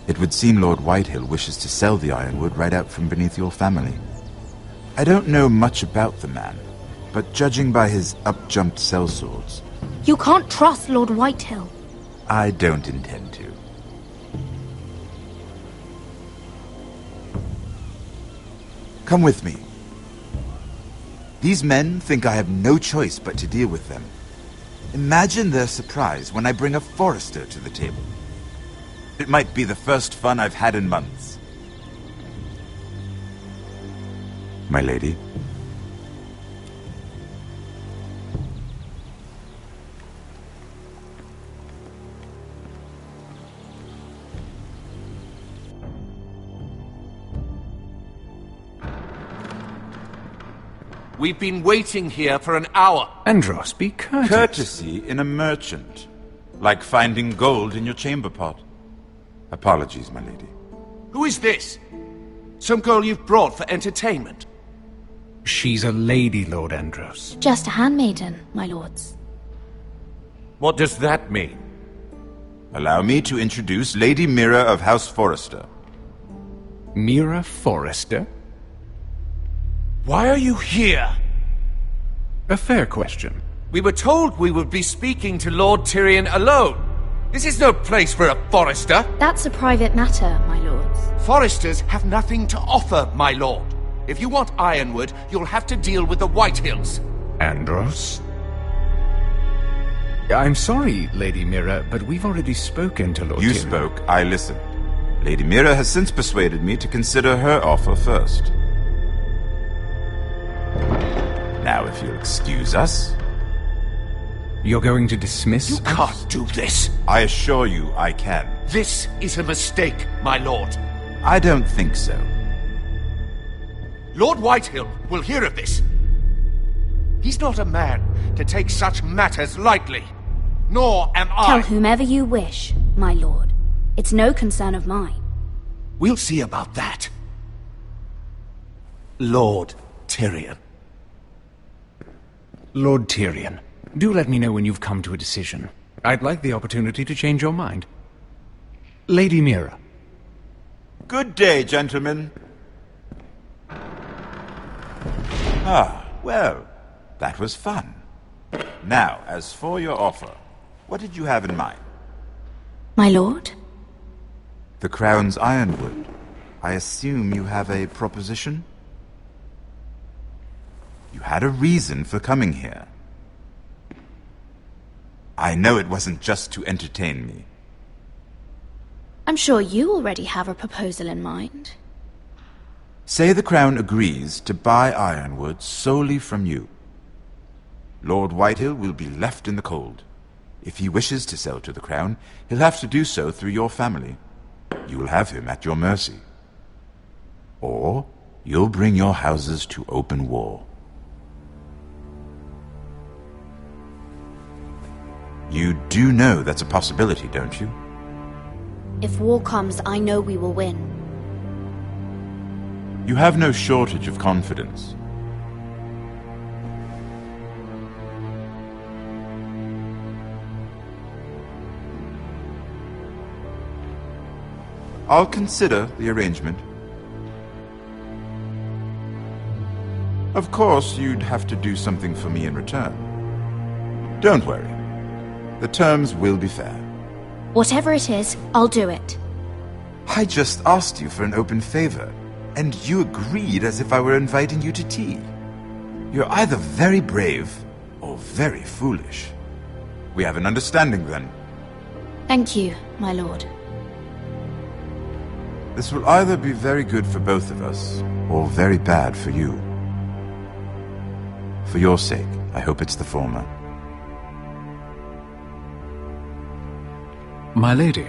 It would seem Lord Whitehill wishes to sell the ironwood right out from beneath your family. I don't know much about the man, but judging by his up-jumped sellswords... You can't trust Lord Whitehill. I don't intend to. Come with me. These men think I have no choice but to deal with them. Imagine their surprise when I bring a Forester to the table. It might be the first fun I've had in months. My lady. We've been waiting here for an hour. Andros, be courteous. Courtesy in a merchant. Like finding gold in your chamber pot. Apologies, my lady. Who is this? Some girl you've brought for entertainment? She's a lady, Lord Andros. Just a handmaiden, my lords. What does that mean? Allow me to introduce Lady Mira of House Forester. Mira Forester? Why are you here? A fair question. We were told we would be speaking to Lord Tyrion alone. This is no place for a Forester. That's a private matter, my lords. Foresters have nothing to offer, my lord. If you want Ironwood, you'll have to deal with the Whitehills. Andros? I'm sorry, Lady Mira, but we've already spoken to Lord You Tyrion. spoke, I listened. Lady Mira has since persuaded me to consider her offer first. Now, if you'll excuse us... You're going to dismiss You can't do this. I assure you I can. This is a mistake, my lord. I don't think so. Lord Whitehill will hear of this. He's not a man to take such matters lightly. Nor am I. Tell whomever you wish, my lord. It's no concern of mine. We'll see about that. Lord Tyrion. Lord Tyrion, do let me know when you've come to a decision. I'd like the opportunity to change your mind. Lady Mira. Good day, gentlemen. Ah, well, that was fun. Now, as for your offer, what did you have in mind? My lord? The Crown's Ironwood. I assume you have a proposition? You had a reason for coming here. I know it wasn't just to entertain me. I'm sure you already have a proposal in mind. Say the Crown agrees to buy Ironwood solely from you. Lord Whitehill will be left in the cold. If he wishes to sell to the Crown, he'll have to do so through your family. You will have him at your mercy. Or you'll bring your houses to open war. You do know that's a possibility, don't you? If war comes, I know we will win. You have no shortage of confidence. I'll consider the arrangement. Of course, you'd have to do something for me in return. Don't worry. The terms will be fair. Whatever it is, I'll do it. I just asked you for an open favor, and you agreed as if I were inviting you to tea. You're either very brave or very foolish. We have an understanding then. Thank you, my lord. This will either be very good for both of us, or very bad for you. For your sake, I hope it's the former. My lady.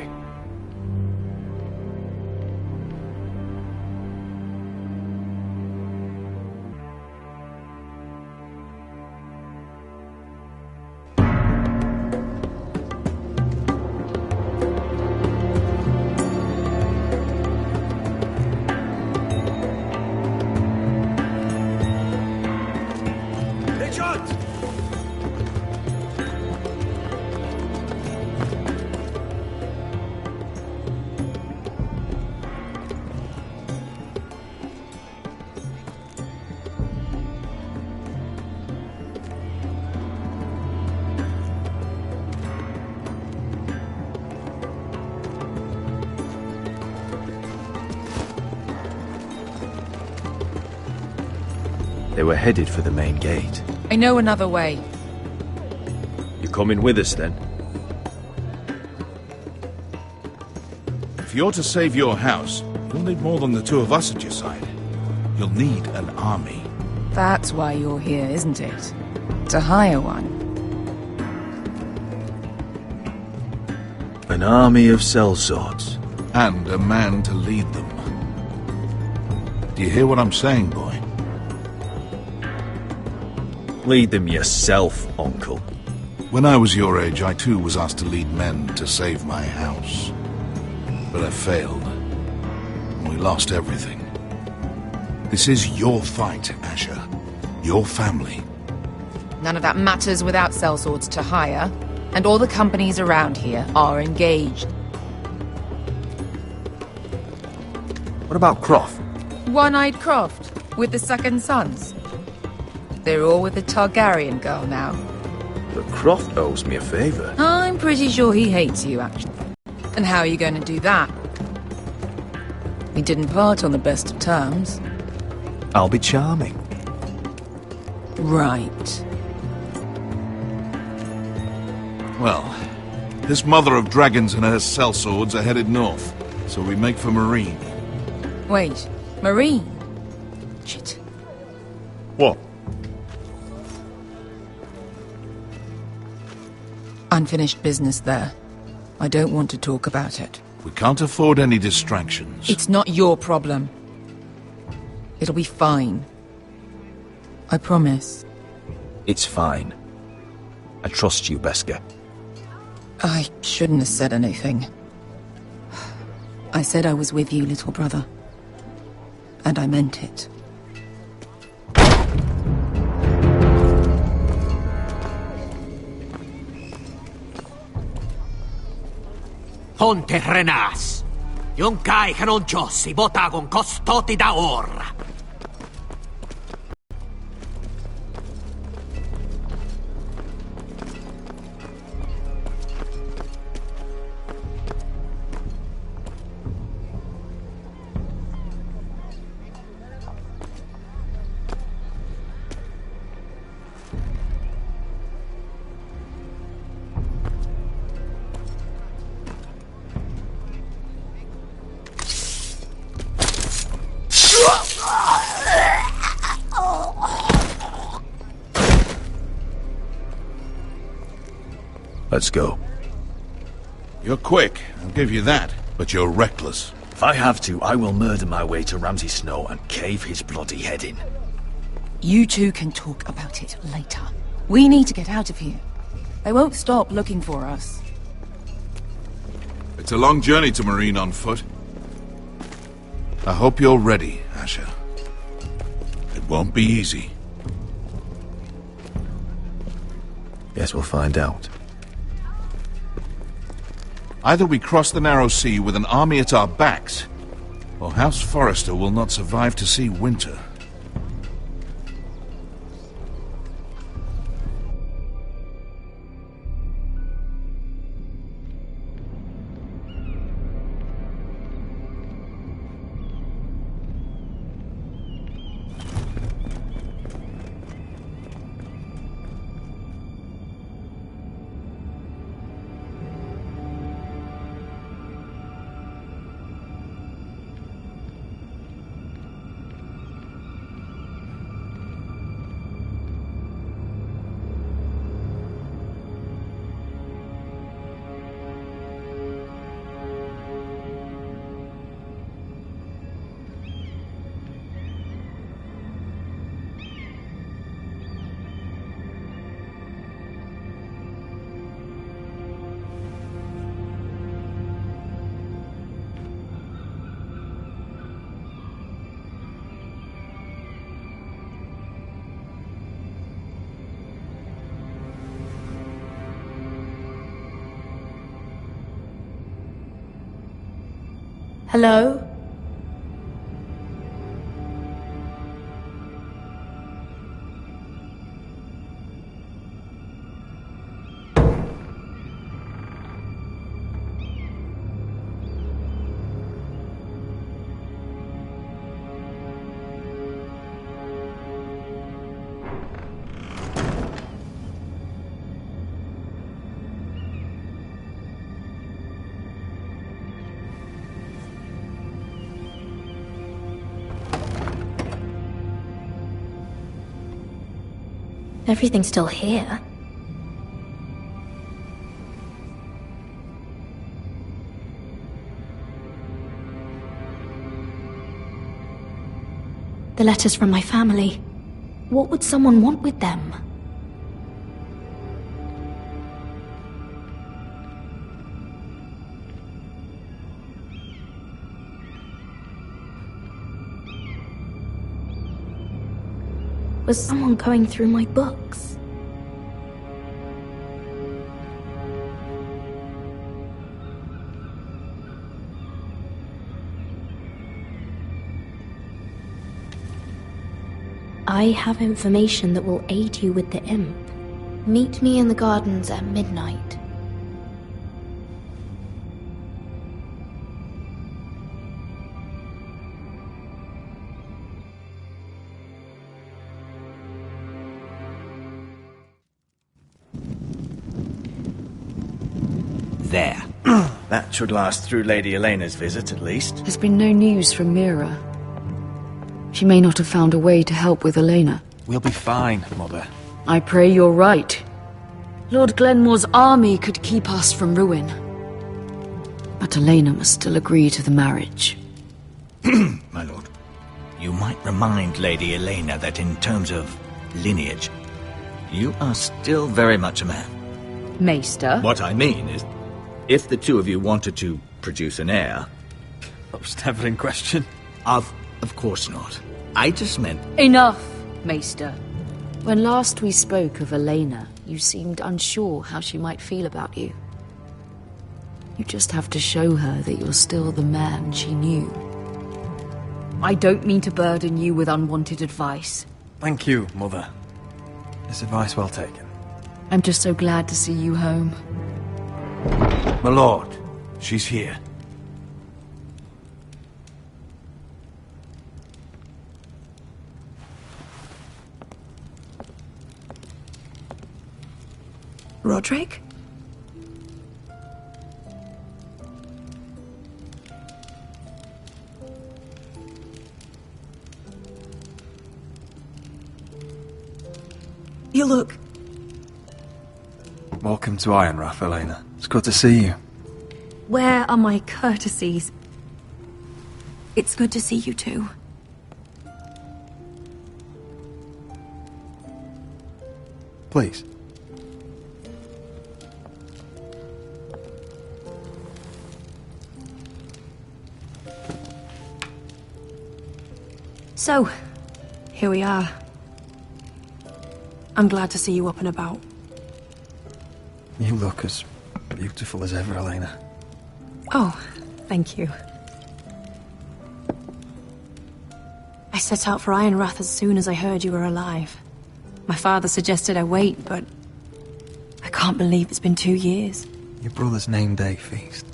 They were headed for the main gate. I know another way. You coming with us, then? If you're to save your house, you'll need more than the two of us at your side. You'll need an army. That's why you're here, isn't it? To hire one. An army of sellswords. And a man to lead them. Do you hear what I'm saying, boy? Lead them yourself, Uncle. When I was your age, I too was asked to lead men to save my house. But I failed. And we lost everything. This is your fight, Asher. Your family. None of that matters without sellswords to hire, and all the companies around here are engaged. What about Croft? One-eyed Croft. With the second sons? They're all with the Targaryen girl now. But Croft owes me a favour. I'm pretty sure he hates you, actually. And how are you going to do that? We didn't part on the best of terms. I'll be charming. Right. Well, this mother of dragons and her sellswords are headed north, so we make for Marine. Wait, Marine? Shit. What? Unfinished business there. I don't want to talk about it. We can't afford any distractions. It's not your problem. It'll be fine. I promise. It's fine. I trust you, Beskar. I shouldn't have said anything. I said I was with you, little brother. And I meant it. Ponte Renas. Yung kai kanon Diyos, ibotagong kostoti daor. Let's go. You're quick, I'll give you that, but you're reckless. If I have to, I will murder my way to Ramsay Snow and cave his bloody head in. You two can talk about it later. We need to get out of here. They won't stop looking for us. It's a long journey to Marine on foot. I hope you're ready, Asher. It won't be easy. Guess we'll find out. Either we cross the narrow sea with an army at our backs, or House Forrester will not survive to see winter. Hello? Everything's still here. The letters from my family. What would someone want with them? Was someone going through my books? I have information that will aid you with the imp. Meet me in the gardens at midnight. There. That should last through Lady Elena's visit, at least. There's been no news from Mira. She may not have found a way to help with Elena. We'll be fine, Mother. I pray you're right. Lord Glenmore's army could keep us from ruin. But Elena must still agree to the marriage. My lord, you might remind Lady Elena that in terms of lineage, you are still very much a man. Maester? What I mean is, if the two of you wanted to produce an heir... That was never in question. Of course not. I just meant... Enough, Maester. When last we spoke of Elena, you seemed unsure how she might feel about you. You just have to show her that you're still the man she knew. I don't mean to burden you with unwanted advice. Thank you, Mother. This advice well taken. I'm just so glad to see you home. My lord, she's here. Roderick? You look... Welcome to Ironrath, Elena. It's good to see you. Where are my courtesies? It's good to see you too. Please. So, here we are. I'm glad to see you up and about. You look as beautiful as ever, Elena. Oh, thank you. I set out for Ironrath as soon as I heard you were alive. My father suggested I wait, but I can't believe it's been 2 years. Your brother's name day feast.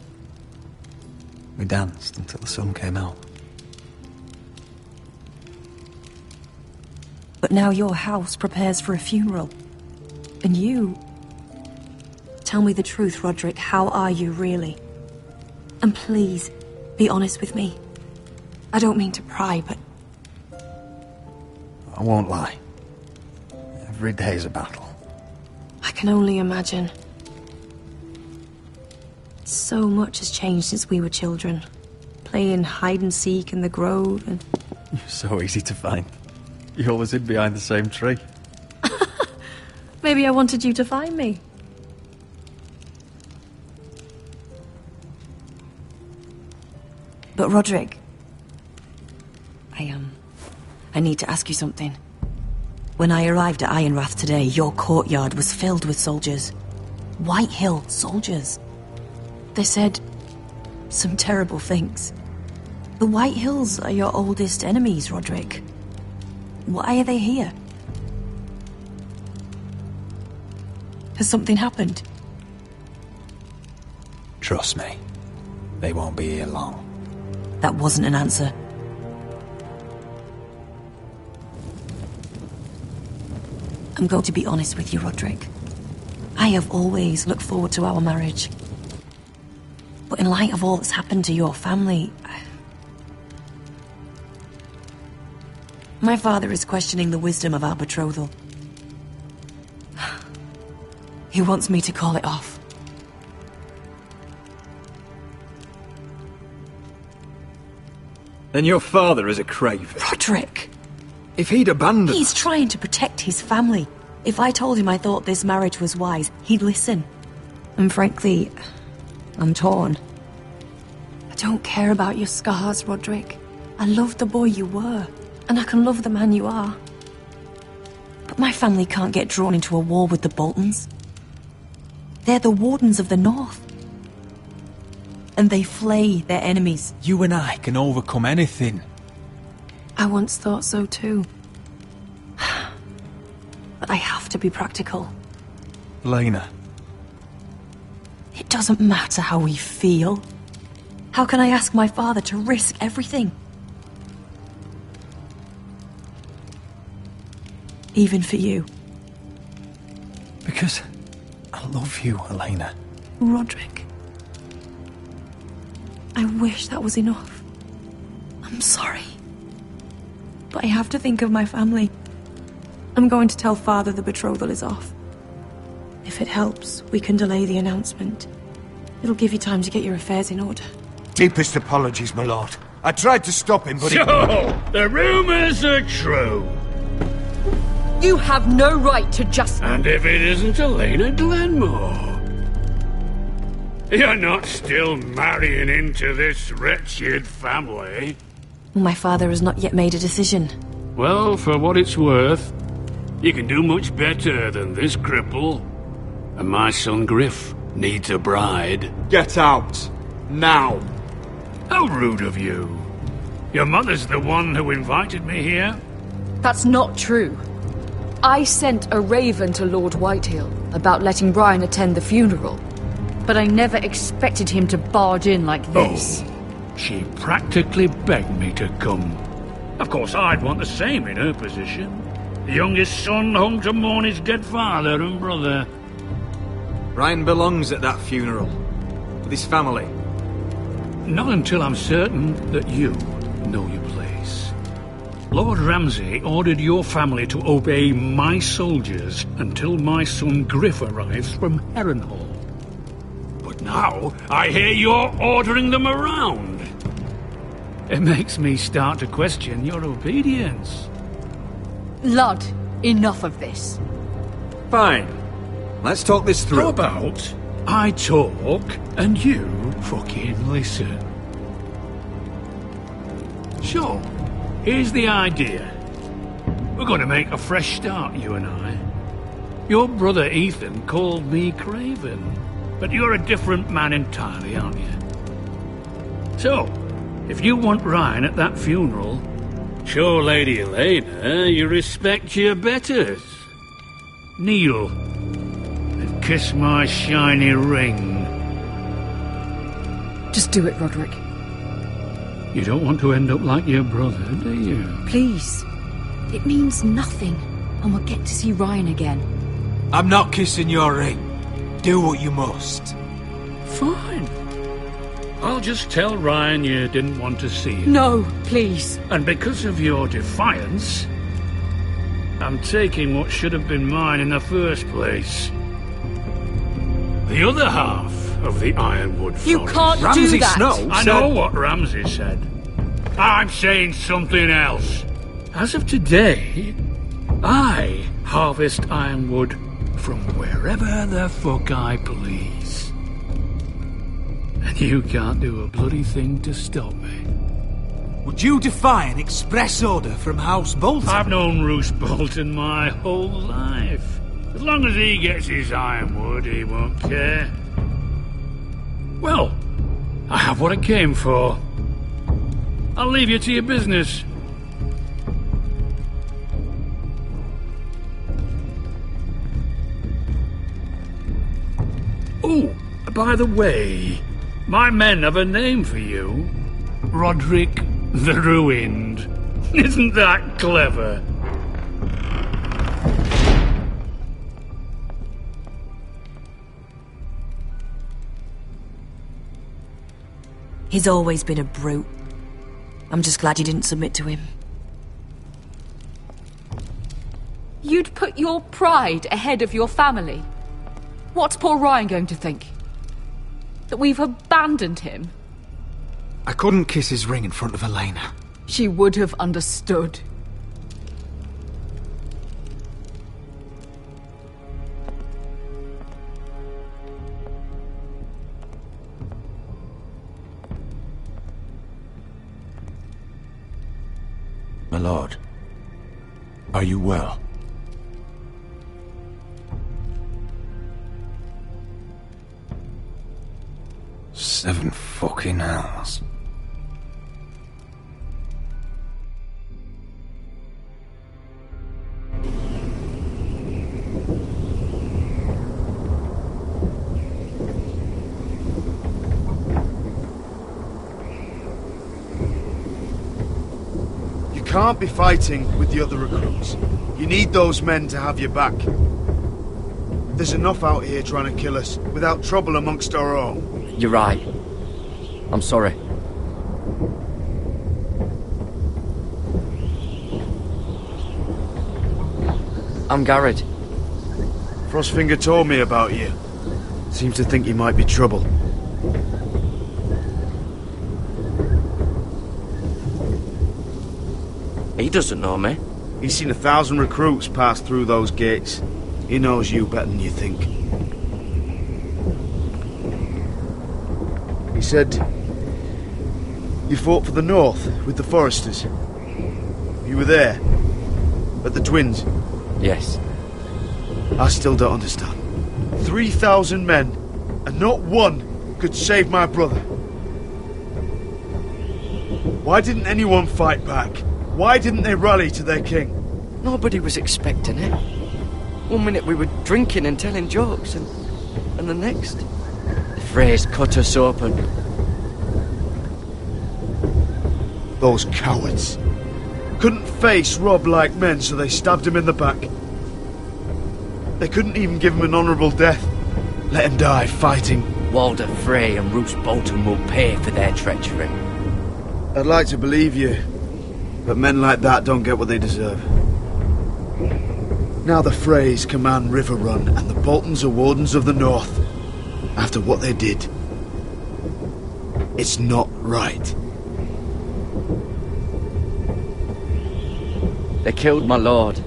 We danced until the sun came out. But now your house prepares for a funeral. And you... Tell me the truth, Roderick. How are you, really? And please, be honest with me. I don't mean to pry, but... I won't lie. Every day's a battle. I can only imagine. So much has changed since we were children. Playing hide-and-seek in the grove and... You're so easy to find. You always hid behind the same tree. Maybe I wanted you to find me. But Roderick... I need to ask you something. When I arrived at Ironrath today, your courtyard was filled with soldiers. White Hill soldiers. They said some terrible things. The White Hills are your oldest enemies, Roderick. Why are they here? Has something happened? Trust me. They won't be here long. That wasn't an answer. I'm going to be honest with you, Roderick. I have always looked forward to our marriage. But in light of all that's happened to your family... My father is questioning the wisdom of our betrothal. He wants me to call it off. Then your father is a craven. Roderick! If he'd abandoned... He's trying to protect his family. If I told him I thought this marriage was wise, he'd listen. And frankly, I'm torn. I don't care about your scars, Roderick. I love the boy you were, and I can love the man you are. But my family can't get drawn into a war with the Boltons. They're the Wardens of the North. And they flay their enemies. You and I can overcome anything. I once thought so too. I have to be practical. Lena. It doesn't matter how we feel. How can I ask my father to risk everything? Even for you. Because I love you, Elena. Roderick. I wish that was enough. I'm sorry. But I have to think of my family. I'm going to tell Father the betrothal is off. If it helps, we can delay the announcement. It'll give you time to get your affairs in order. Deepest apologies, my lord. I tried to stop him, but So, the rumours are true. You have no right to just... And if it isn't Elena Glenmore? You're not still marrying into this wretched family? My father has not yet made a decision. Well, for what it's worth, you can do much better than this cripple. And my son Griff needs a bride. Get out. Now. How rude of you. Your mother's the one who invited me here? That's not true. I sent a raven to Lord Whitehill about letting Brian attend the funeral. But I never expected him to barge in like this. Oh, she practically begged me to come. Of course, I'd want the same in her position. The youngest son home to mourn his dead father and brother. Ryan belongs at that funeral. With his family. Not until I'm certain that you know your place. Lord Ramsay ordered your family to obey my soldiers until my son Griff arrives from Harrenhal. But now, I hear you're ordering them around. It makes me start to question your obedience. Lud, enough of this. Fine. Let's talk this through. How about I talk and you fucking listen? So, here's the idea. We're going to make a fresh start, you and I. Your brother Ethan called me Craven, but you're a different man entirely, aren't you? So, if you want Ryan at that funeral, show Lady Elena you respect your betters. Kneel and kiss my shiny ring. Just do it, Roderick. You don't want to end up like your brother, do you? Please. It means nothing, and we'll get to see Ryan again. I'm not kissing your ring. Do what you must. Fine. I'll just tell Ryan you didn't want to see him. No, please. And because of your defiance, I'm taking what should have been mine in the first place. The other half of the Ironwood Forest. You can't Ramsay do that. Snow I said... know what Ramsay said. I'm saying something else. As of today, I harvest ironwood from wherever the fuck I please. And you can't do a bloody thing to stop me. Would you defy an express order from House Bolton? I've known Roose Bolton my whole life. As long as he gets his ironwood, he won't care. Well, I have what I came for. I'll leave you to your business. Oh, by the way, my men have a name for you. Roderick the Ruined. Isn't that clever? He's always been a brute. I'm just glad you didn't submit to him. You'd put your pride ahead of your family. What's poor Ryan going to think? That we've abandoned him? I couldn't kiss his ring in front of Elena. She would have understood. My lord, are you well? Seven fucking hells. can't be fighting with the other recruits. You need those men to have your back. There's enough out here trying to kill us, without trouble amongst our own. You're right. I'm sorry. I'm Garrett. Frostfinger told me about you. Seems to think you might be trouble. He doesn't know me. He's seen 1,000 recruits pass through those gates. He knows you better than you think. He said you fought for the North with the Foresters. You were there, at the Twins. Yes. I still don't understand. 3,000 men, and not one could save my brother. Why didn't anyone fight back? Why didn't they rally to their king? Nobody was expecting it. One minute we were drinking and telling jokes, and the next, the Freys cut us open. Those cowards. Couldn't face Rob like men, so they stabbed him in the back. They couldn't even give him an honourable death. Let him die fighting. Walder Frey and Roose Bolton will pay for their treachery. I'd like to believe you, but men like that don't get what they deserve. Now the Freys command River Run, and the Boltons are Wardens of the North. After what they did, it's not right. They killed my lord.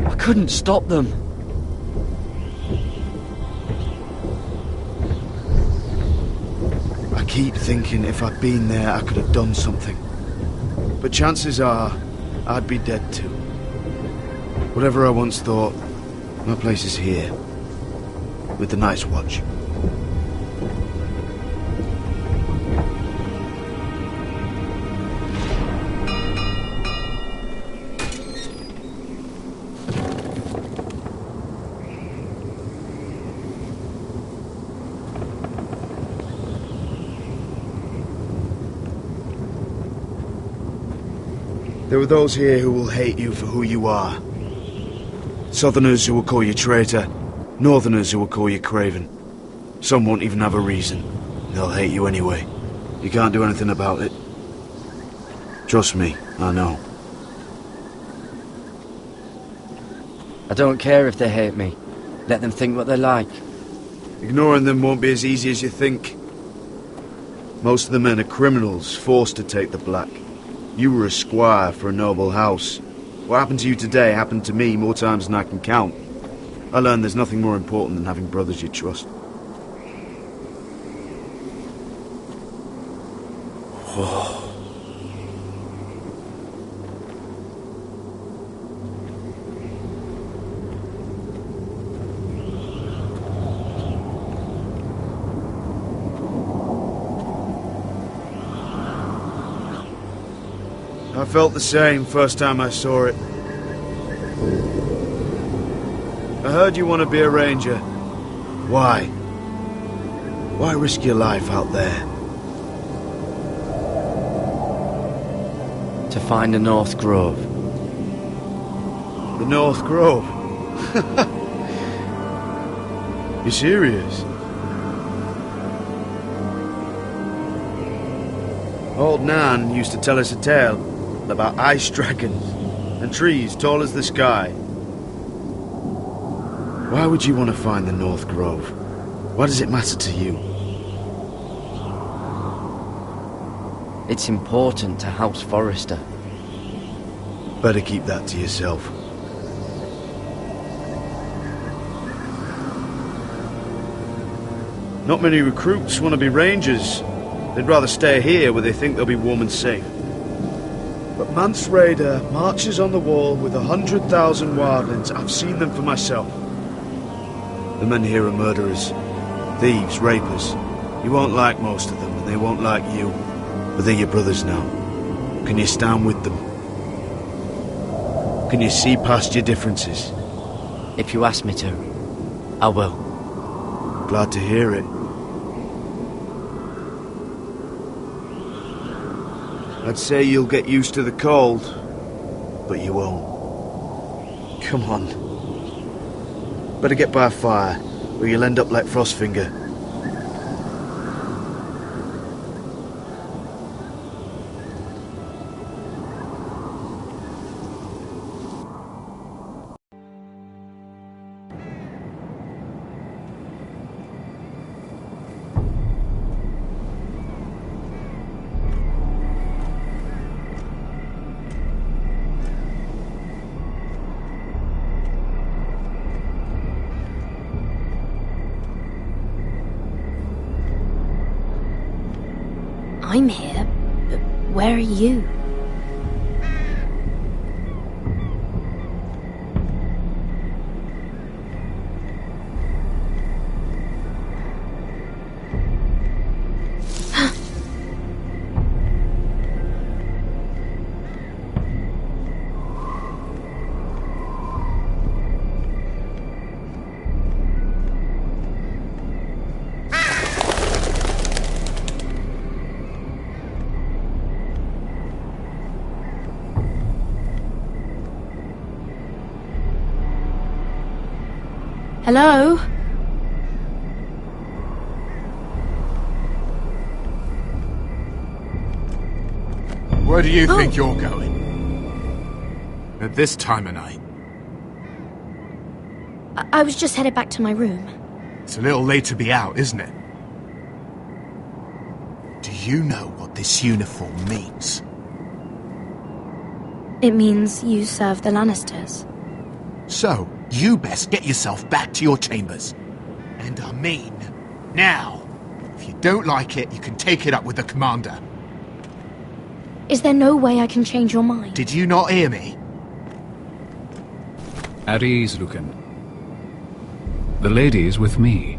I couldn't stop them. I keep thinking if I'd been there, I could have done something. But chances are, I'd be dead too. Whatever I once thought, my place is here, with the Night's Watch. There are those here who will hate you for who you are. Southerners who will call you traitor, Northerners who will call you craven. Some won't even have a reason. They'll hate you anyway. You can't do anything about it. Trust me, I know. I don't care if they hate me. Let them think what they like. Ignoring them won't be as easy as you think. Most of the men are criminals, forced to take the black. You were a squire for a noble house. What happened to you today happened to me more times than I can count. I learned there's nothing more important than having brothers you trust. I felt the same first time I saw it. I heard you want to be a ranger. Why? Why risk your life out there? To find the North Grove. The North Grove? You serious? Old Nan used to tell us a tale about ice dragons and trees tall as the sky. Why would you want to find the North Grove? Why does it matter to you? It's important to House Forrester. Better keep that to yourself. Not many recruits want to be rangers. They'd rather stay here where they think they'll be warm and safe. But Mance Rayder marches on the wall with 100,000 wildlings. I've seen them for myself. The men here are murderers, thieves, rapers. You won't like most of them, and they won't like you. But they're your brothers now. Can you stand with them? Can you see past your differences? If you ask me to, I will. Glad to hear it. I'd say you'll get used to the cold, but you won't. Come on. Better get by a fire, or you'll end up like Frostfinger. I'm here, but where are you? Hello? Where do you think you're going? At this time of night? I was just headed back to my room. It's a little late to be out, isn't it? Do you know what this uniform means? It means you serve the Lannisters. So, you best get yourself back to your chambers. And I mean, now. If you don't like it, you can take it up with the commander. Is there no way I can change your mind? Did you not hear me? At ease, Lucan. The lady is with me.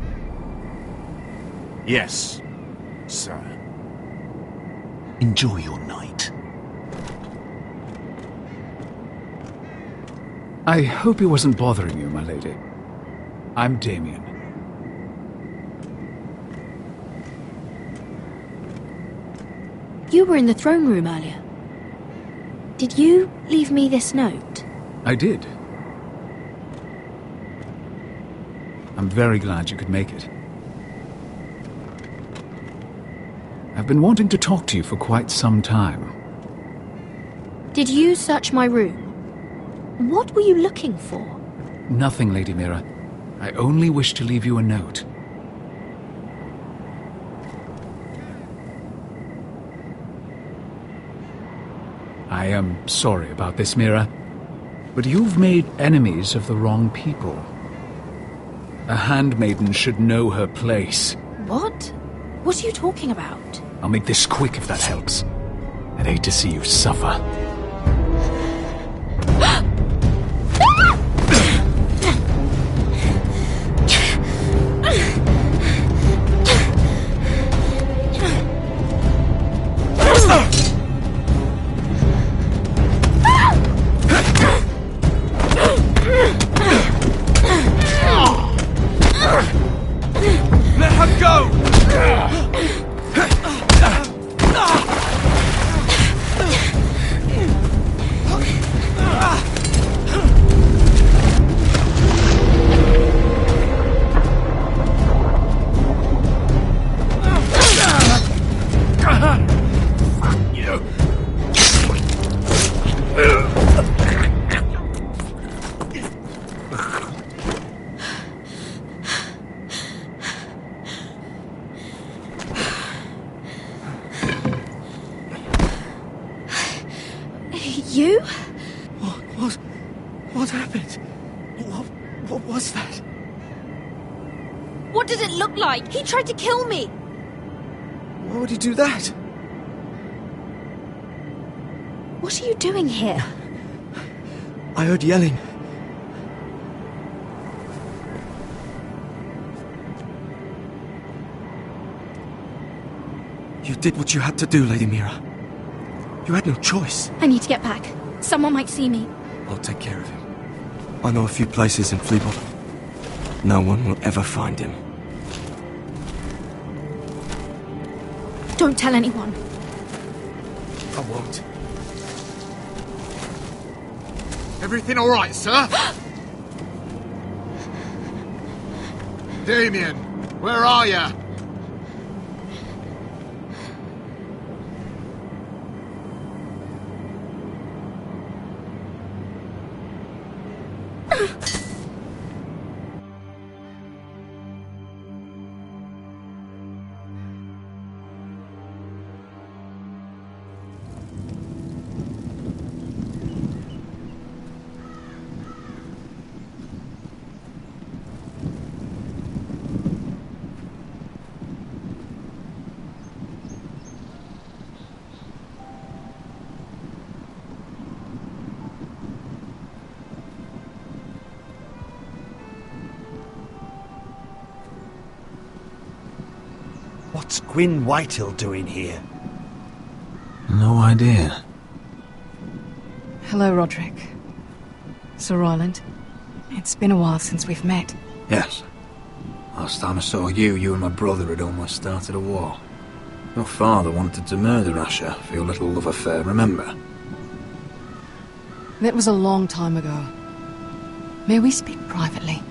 Yes, sir. Enjoy your night. I hope he wasn't bothering you, my lady. I'm Damien. You were in the throne room earlier. Did you leave me this note? I did. I'm very glad you could make it. I've been wanting to talk to you for quite some time. Did you search my room? What were you looking for? Nothing, Lady Mira. I only wish to leave you a note. I am sorry about this, Mira, but you've made enemies of the wrong people. A handmaiden should know her place. What? What are you talking about? I'll make this quick if that helps. I'd hate to see you suffer. Let her go! You? What happened? What was that? What did it look like? He tried to kill me! Why would he do that? What are you doing here? I heard yelling. You did what you had to do, Lady Mira. You had no choice. I need to get back. Someone might see me. I'll take care of him. I know a few places in Fleabottom. No one will ever find him. Don't tell anyone. I won't. Everything all right, sir? Damien, where are you? What's Gwyn Whitehill doing here? No idea. Hello, Roderick. Sir Roland. It's been a while since we've met. Yes. Last time I saw you and my brother had almost started a war. Your father wanted to murder Asher for your little love affair, remember? That was a long time ago. May we speak privately?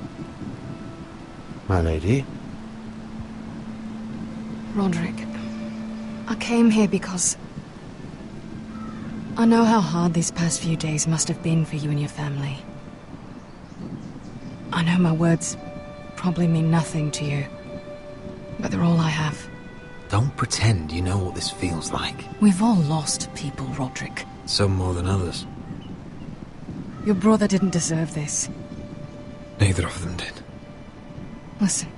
My lady? Roderick, I came here because I know how hard these past few days must have been for you and your family. I know my words probably mean nothing to you, but they're all I have. Don't pretend you know what this feels like. We've all lost people, Roderick. Some more than others. Your brother didn't deserve this. Neither of them did. Listen.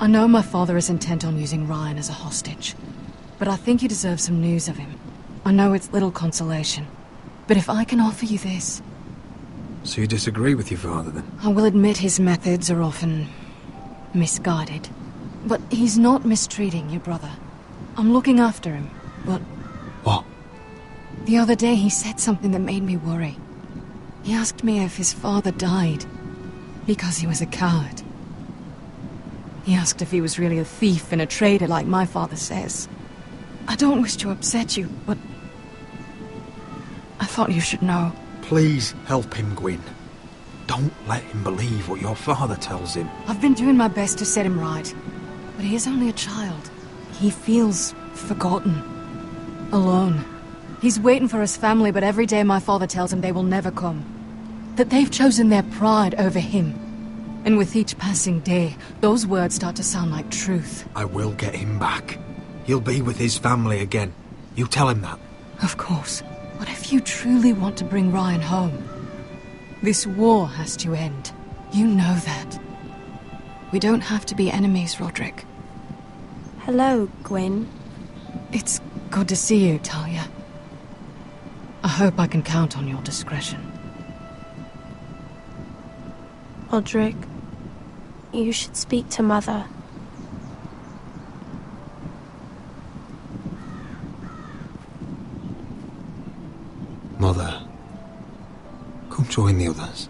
I know my father is intent on using Ryan as a hostage, but I think you deserve some news of him. I know it's little consolation, but if I can offer you this... So you disagree with your father, then? I will admit his methods are often misguided, but he's not mistreating your brother. I'm looking after him, but... What? The other day he said something that made me worry. He asked me if his father died because he was a coward. He asked if he was really a thief and a traitor like my father says. I don't wish to upset you, but I thought you should know. Please help him, Gwyn. Don't let him believe what your father tells him. I've been doing my best to set him right, but he is only a child. He feels forgotten, alone. He's waiting for his family, but every day my father tells him they will never come. That they've chosen their pride over him. And with each passing day, those words start to sound like truth. I will get him back. He'll be with his family again. You tell him that. Of course. But if you truly want to bring Ryan home, this war has to end. You know that. We don't have to be enemies, Roderick. Hello, Gwyn. It's good to see you, Talia. I hope I can count on your discretion. Roderick, you should speak to Mother. Mother, come join the others.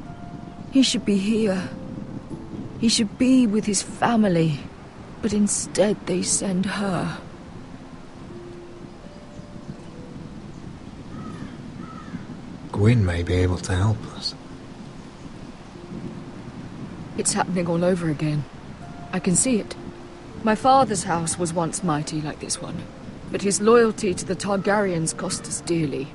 He should be here. He should be with his family. But instead they send her. Gwyn may be able to help us. It's happening all over again. I can see it. My father's house was once mighty like this one, but his loyalty to the Targaryens cost us dearly.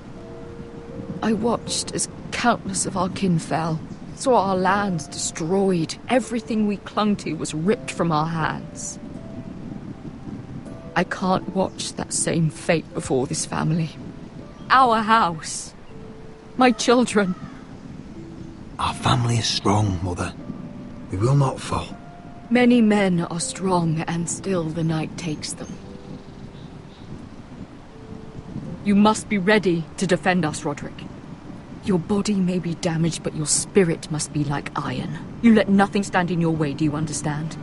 I watched as countless of our kin fell, saw our lands destroyed, everything we clung to was ripped from our hands. I can't watch that same fate before this family. Our house. My children. Our family is strong, Mother. We will not fall. Many men are strong, and still the night takes them. You must be ready to defend us, Roderick. Your body may be damaged, but your spirit must be like iron. You let nothing stand in your way, do you understand?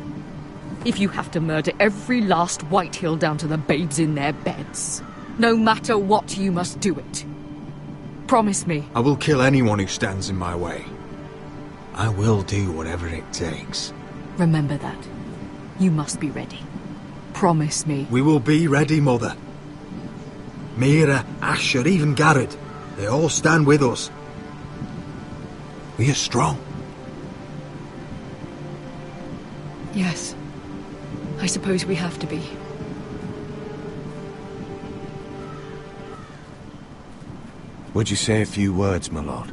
If you have to murder every last Whitehill down to the babes in their beds, no matter what, you must do it. Promise me. I will kill anyone who stands in my way. I will do whatever it takes. Remember that. You must be ready. Promise me. We will be ready, Mother. Mira, Asher, even Garrett. They all stand with us. We are strong. Yes. I suppose we have to be. Would you say a few words, my lord?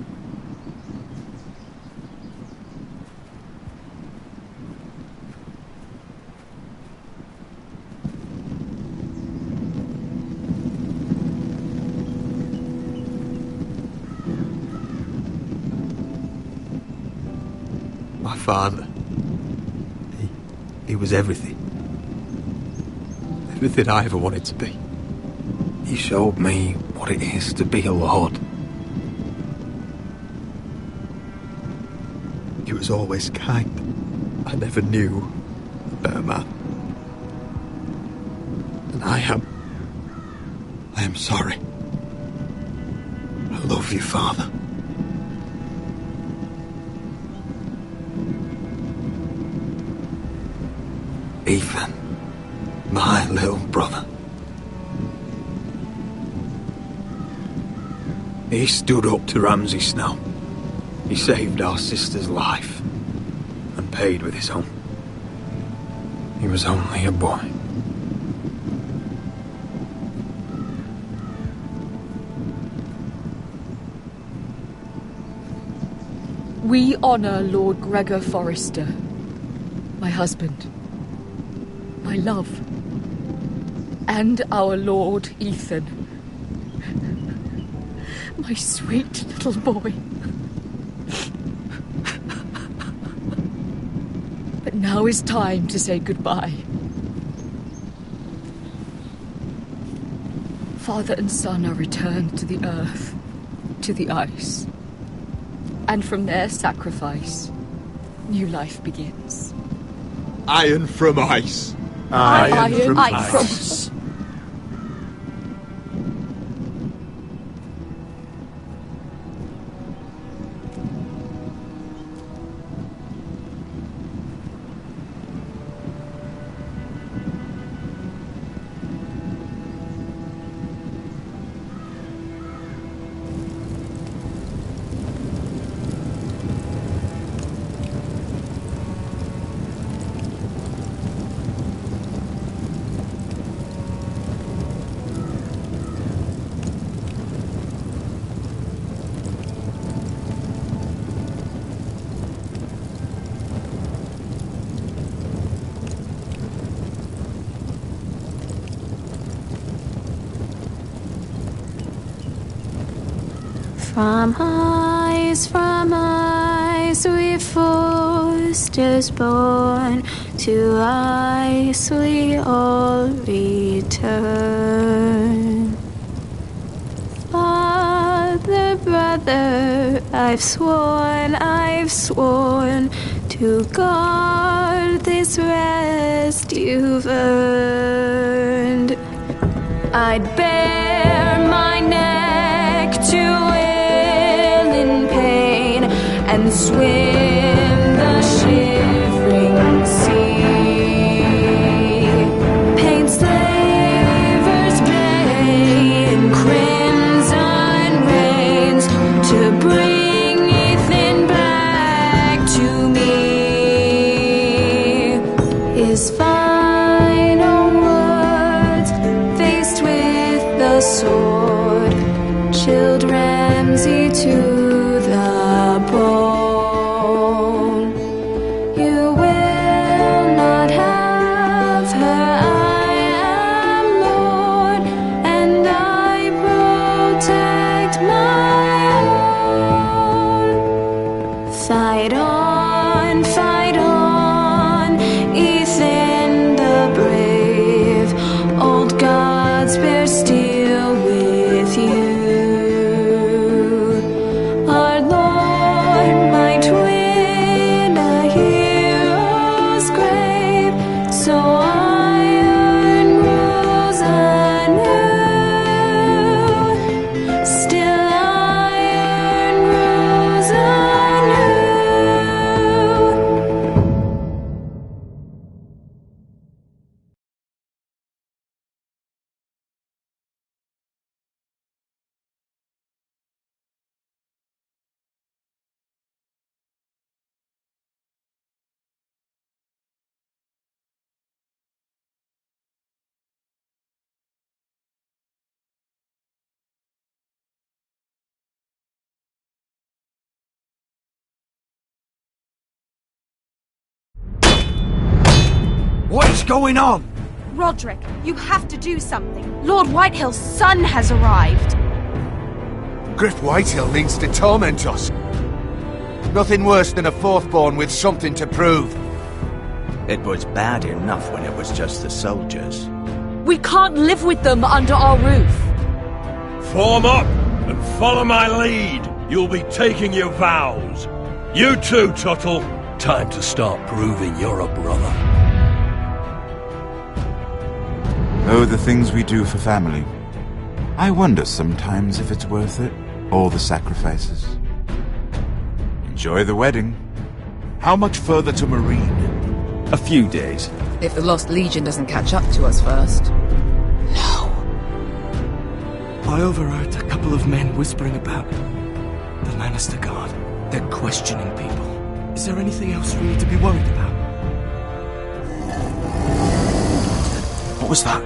My father. He was everything. Everything I ever wanted to be. He showed me what it is to be a lord. He was always kind. I never knew a better man. And I am sorry. I love you, Father. Ethan, my little brother. He stood up to Ramsay Snow. He saved our sister's life and paid with his own. He was only a boy. We honor Lord Gregor Forrester, my husband, my love, and our Lord Ethan, my sweet little boy. But now is time to say goodbye. Father and son are returned to the earth, to the ice. And from their sacrifice, new life begins. Iron from ice. Iron from ice. From ice we foresters born, to ice we all return. Father, brother, I've sworn to guard this rest you've earned. I'd bare my neck to and swim the shivering sea. Paint slavers bay in crimson rains to bring Ethan back to me. His final words, faced with the sword, chilled Ramsay to the bone. You will not have her. I am Lord, and I protect my own. Fight on, Ethan the brave. Old gods bear steel with you. What is going on? Roderick, you have to do something. Lord Whitehill's son has arrived. Griff Whitehill means to torment us. Nothing worse than a fourthborn with something to prove. It was bad enough when it was just the soldiers. We can't live with them under our roof. Form up and follow my lead. You'll be taking your vows. You too, Tuttle. Time to start proving you're a brother. Oh, the things we do for family. I wonder sometimes if it's worth it. All the sacrifices. Enjoy the wedding. How much further to Marine? A few days. If the Lost Legion doesn't catch up to us first. I overheard a couple of men whispering about the Lannister Guard. They're questioning people. Is there anything else we need to be worried about? What was that?